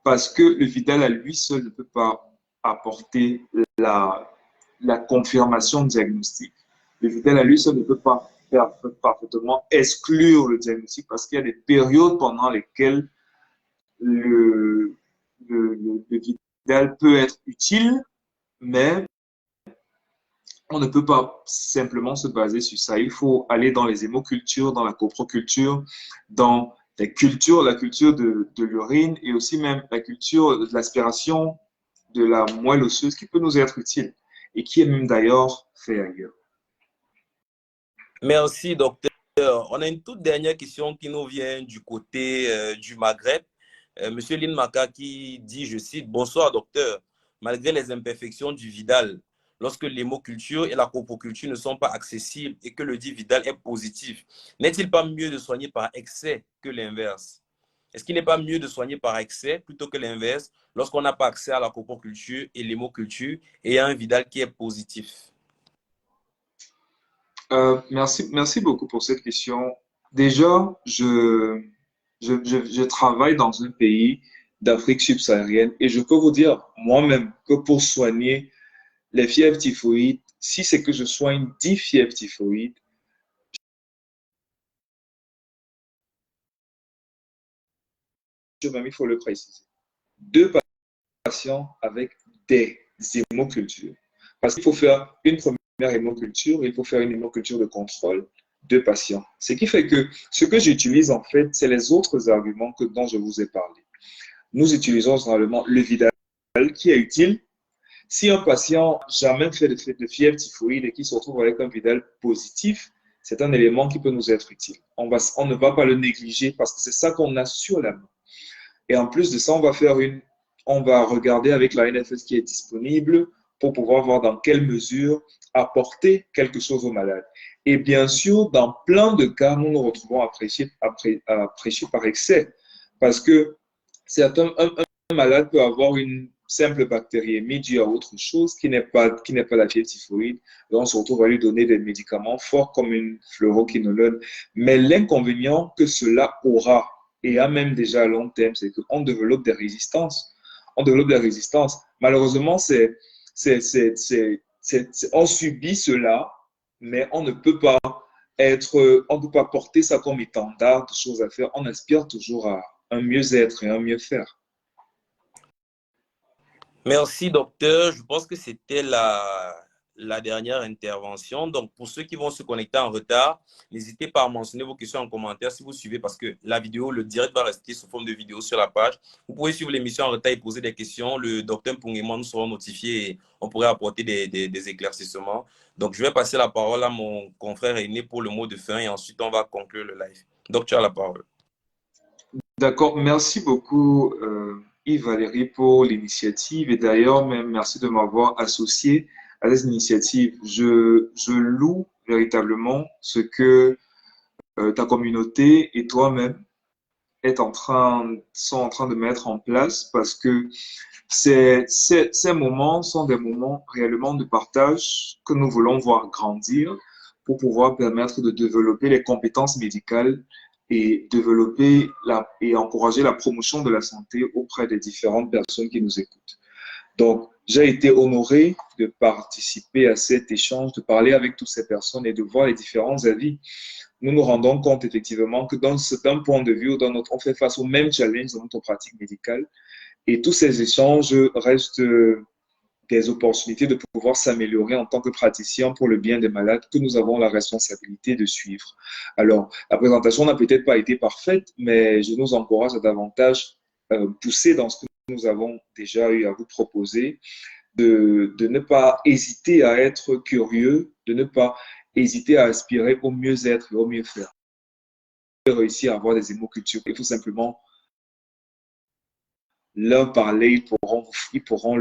Parce que le Vidal à lui seul ne peut pas apporter la confirmation diagnostique. Le Vidal à lui seul ne peut pas parfaitement exclure le diagnostic parce qu'il y a des périodes pendant lesquelles le Vidal peut être utile, mais on ne peut pas simplement se baser sur ça. Il faut aller dans les hémocultures, dans la coproculture, dans la culture de l'urine et aussi même la culture de l'aspiration de la moelle osseuse qui peut nous être utile et qui est même d'ailleurs fait ailleurs. Merci, docteur. On a une toute dernière question qui nous vient du côté du Maghreb. Monsieur Lin Maka qui dit, je cite, bonsoir docteur, malgré les imperfections du Vidal, lorsque l'hémoculture et la coproculture ne sont pas accessibles et que le dit Vidal est positif, n'est-il pas mieux de soigner par excès que l'inverse? Est-ce qu'il n'est pas mieux de soigner par excès plutôt que l'inverse lorsqu'on n'a pas accès à la coproculture et l'hémoculture et à un Vidal qui est positif? Merci beaucoup pour cette question. Déjà, je travaille dans un pays d'Afrique subsaharienne et je peux vous dire moi-même que pour soigner les fièvres typhoïdes, si c'est que je soigne 10 fièvres typhoïdes, même il faut le préciser, 2 patients avec des hémocultures. Parce qu'il faut faire une première hémoculture, il faut faire une hémoculture de contrôle, 2 patients. Ce qui fait que ce que j'utilise en fait, c'est les autres arguments dont je vous ai parlé. Nous utilisons généralement le Vidal qui est utile. Si un patient n'a jamais fait de fièvre typhoïde et qui se retrouve avec un Vidal positif, c'est un élément qui peut nous être utile. On ne va pas le négliger parce que c'est ça qu'on a sur la main. Et en plus de ça, on va regarder avec la NFS qui est disponible pour pouvoir voir dans quelle mesure apporter quelque chose au malade. Et bien sûr, dans plein de cas, nous nous retrouvons à prêcher par excès parce que un malade peut avoir une simple bactériémie due à autre chose qui n'est pas la fièvre typhoïde. Et on se retrouve à lui donner des médicaments forts comme une fluoroquinolone. Mais l'inconvénient que cela aura, et a même déjà à long terme, c'est qu'on développe des résistances. On développe des résistances. Malheureusement, on subit cela, mais on ne peut pas porter ça comme étendard de choses à faire. On aspire toujours à un mieux-être et un mieux-faire. Merci, docteur. Je pense que c'était la dernière intervention. Donc, pour ceux qui vont se connecter en retard, n'hésitez pas à mentionner vos questions en commentaire si vous suivez parce que la vidéo, le direct va rester sous forme de vidéo sur la page. Vous pouvez suivre l'émission en retard et poser des questions. Le docteur Mpung et moi nous serons notifiés et on pourrait apporter des éclaircissements. Donc, je vais passer la parole à mon confrère aîné pour le mot de fin et ensuite on va conclure le live. Donc, tu as la parole. D'accord, merci beaucoup Yves-Valérie pour l'initiative et d'ailleurs même merci de m'avoir associé à cette initiative. Je loue véritablement ce que ta communauté et toi-même sont en train de mettre en place parce que ces moments sont des moments réellement de partage que nous voulons voir grandir pour pouvoir permettre de développer les compétences médicales et et encourager la promotion de la santé auprès des différentes personnes qui nous écoutent. Donc, j'ai été honoré de participer à cet échange, de parler avec toutes ces personnes et de voir les différents avis. Nous nous rendons compte effectivement que d'un point de vue, on fait face au même challenge dans notre pratique médicale et tous ces échanges restent des opportunités de pouvoir s'améliorer en tant que praticien pour le bien des malades que nous avons la responsabilité de suivre. Alors, la présentation n'a peut-être pas été parfaite, mais je nous encourage à davantage pousser dans ce que nous avons déjà eu à vous proposer, de ne pas hésiter à être curieux, de ne pas hésiter à aspirer au mieux-être et au mieux-faire. Réussir à avoir des hémocultures, il faut simplement leur parler, ils pourront le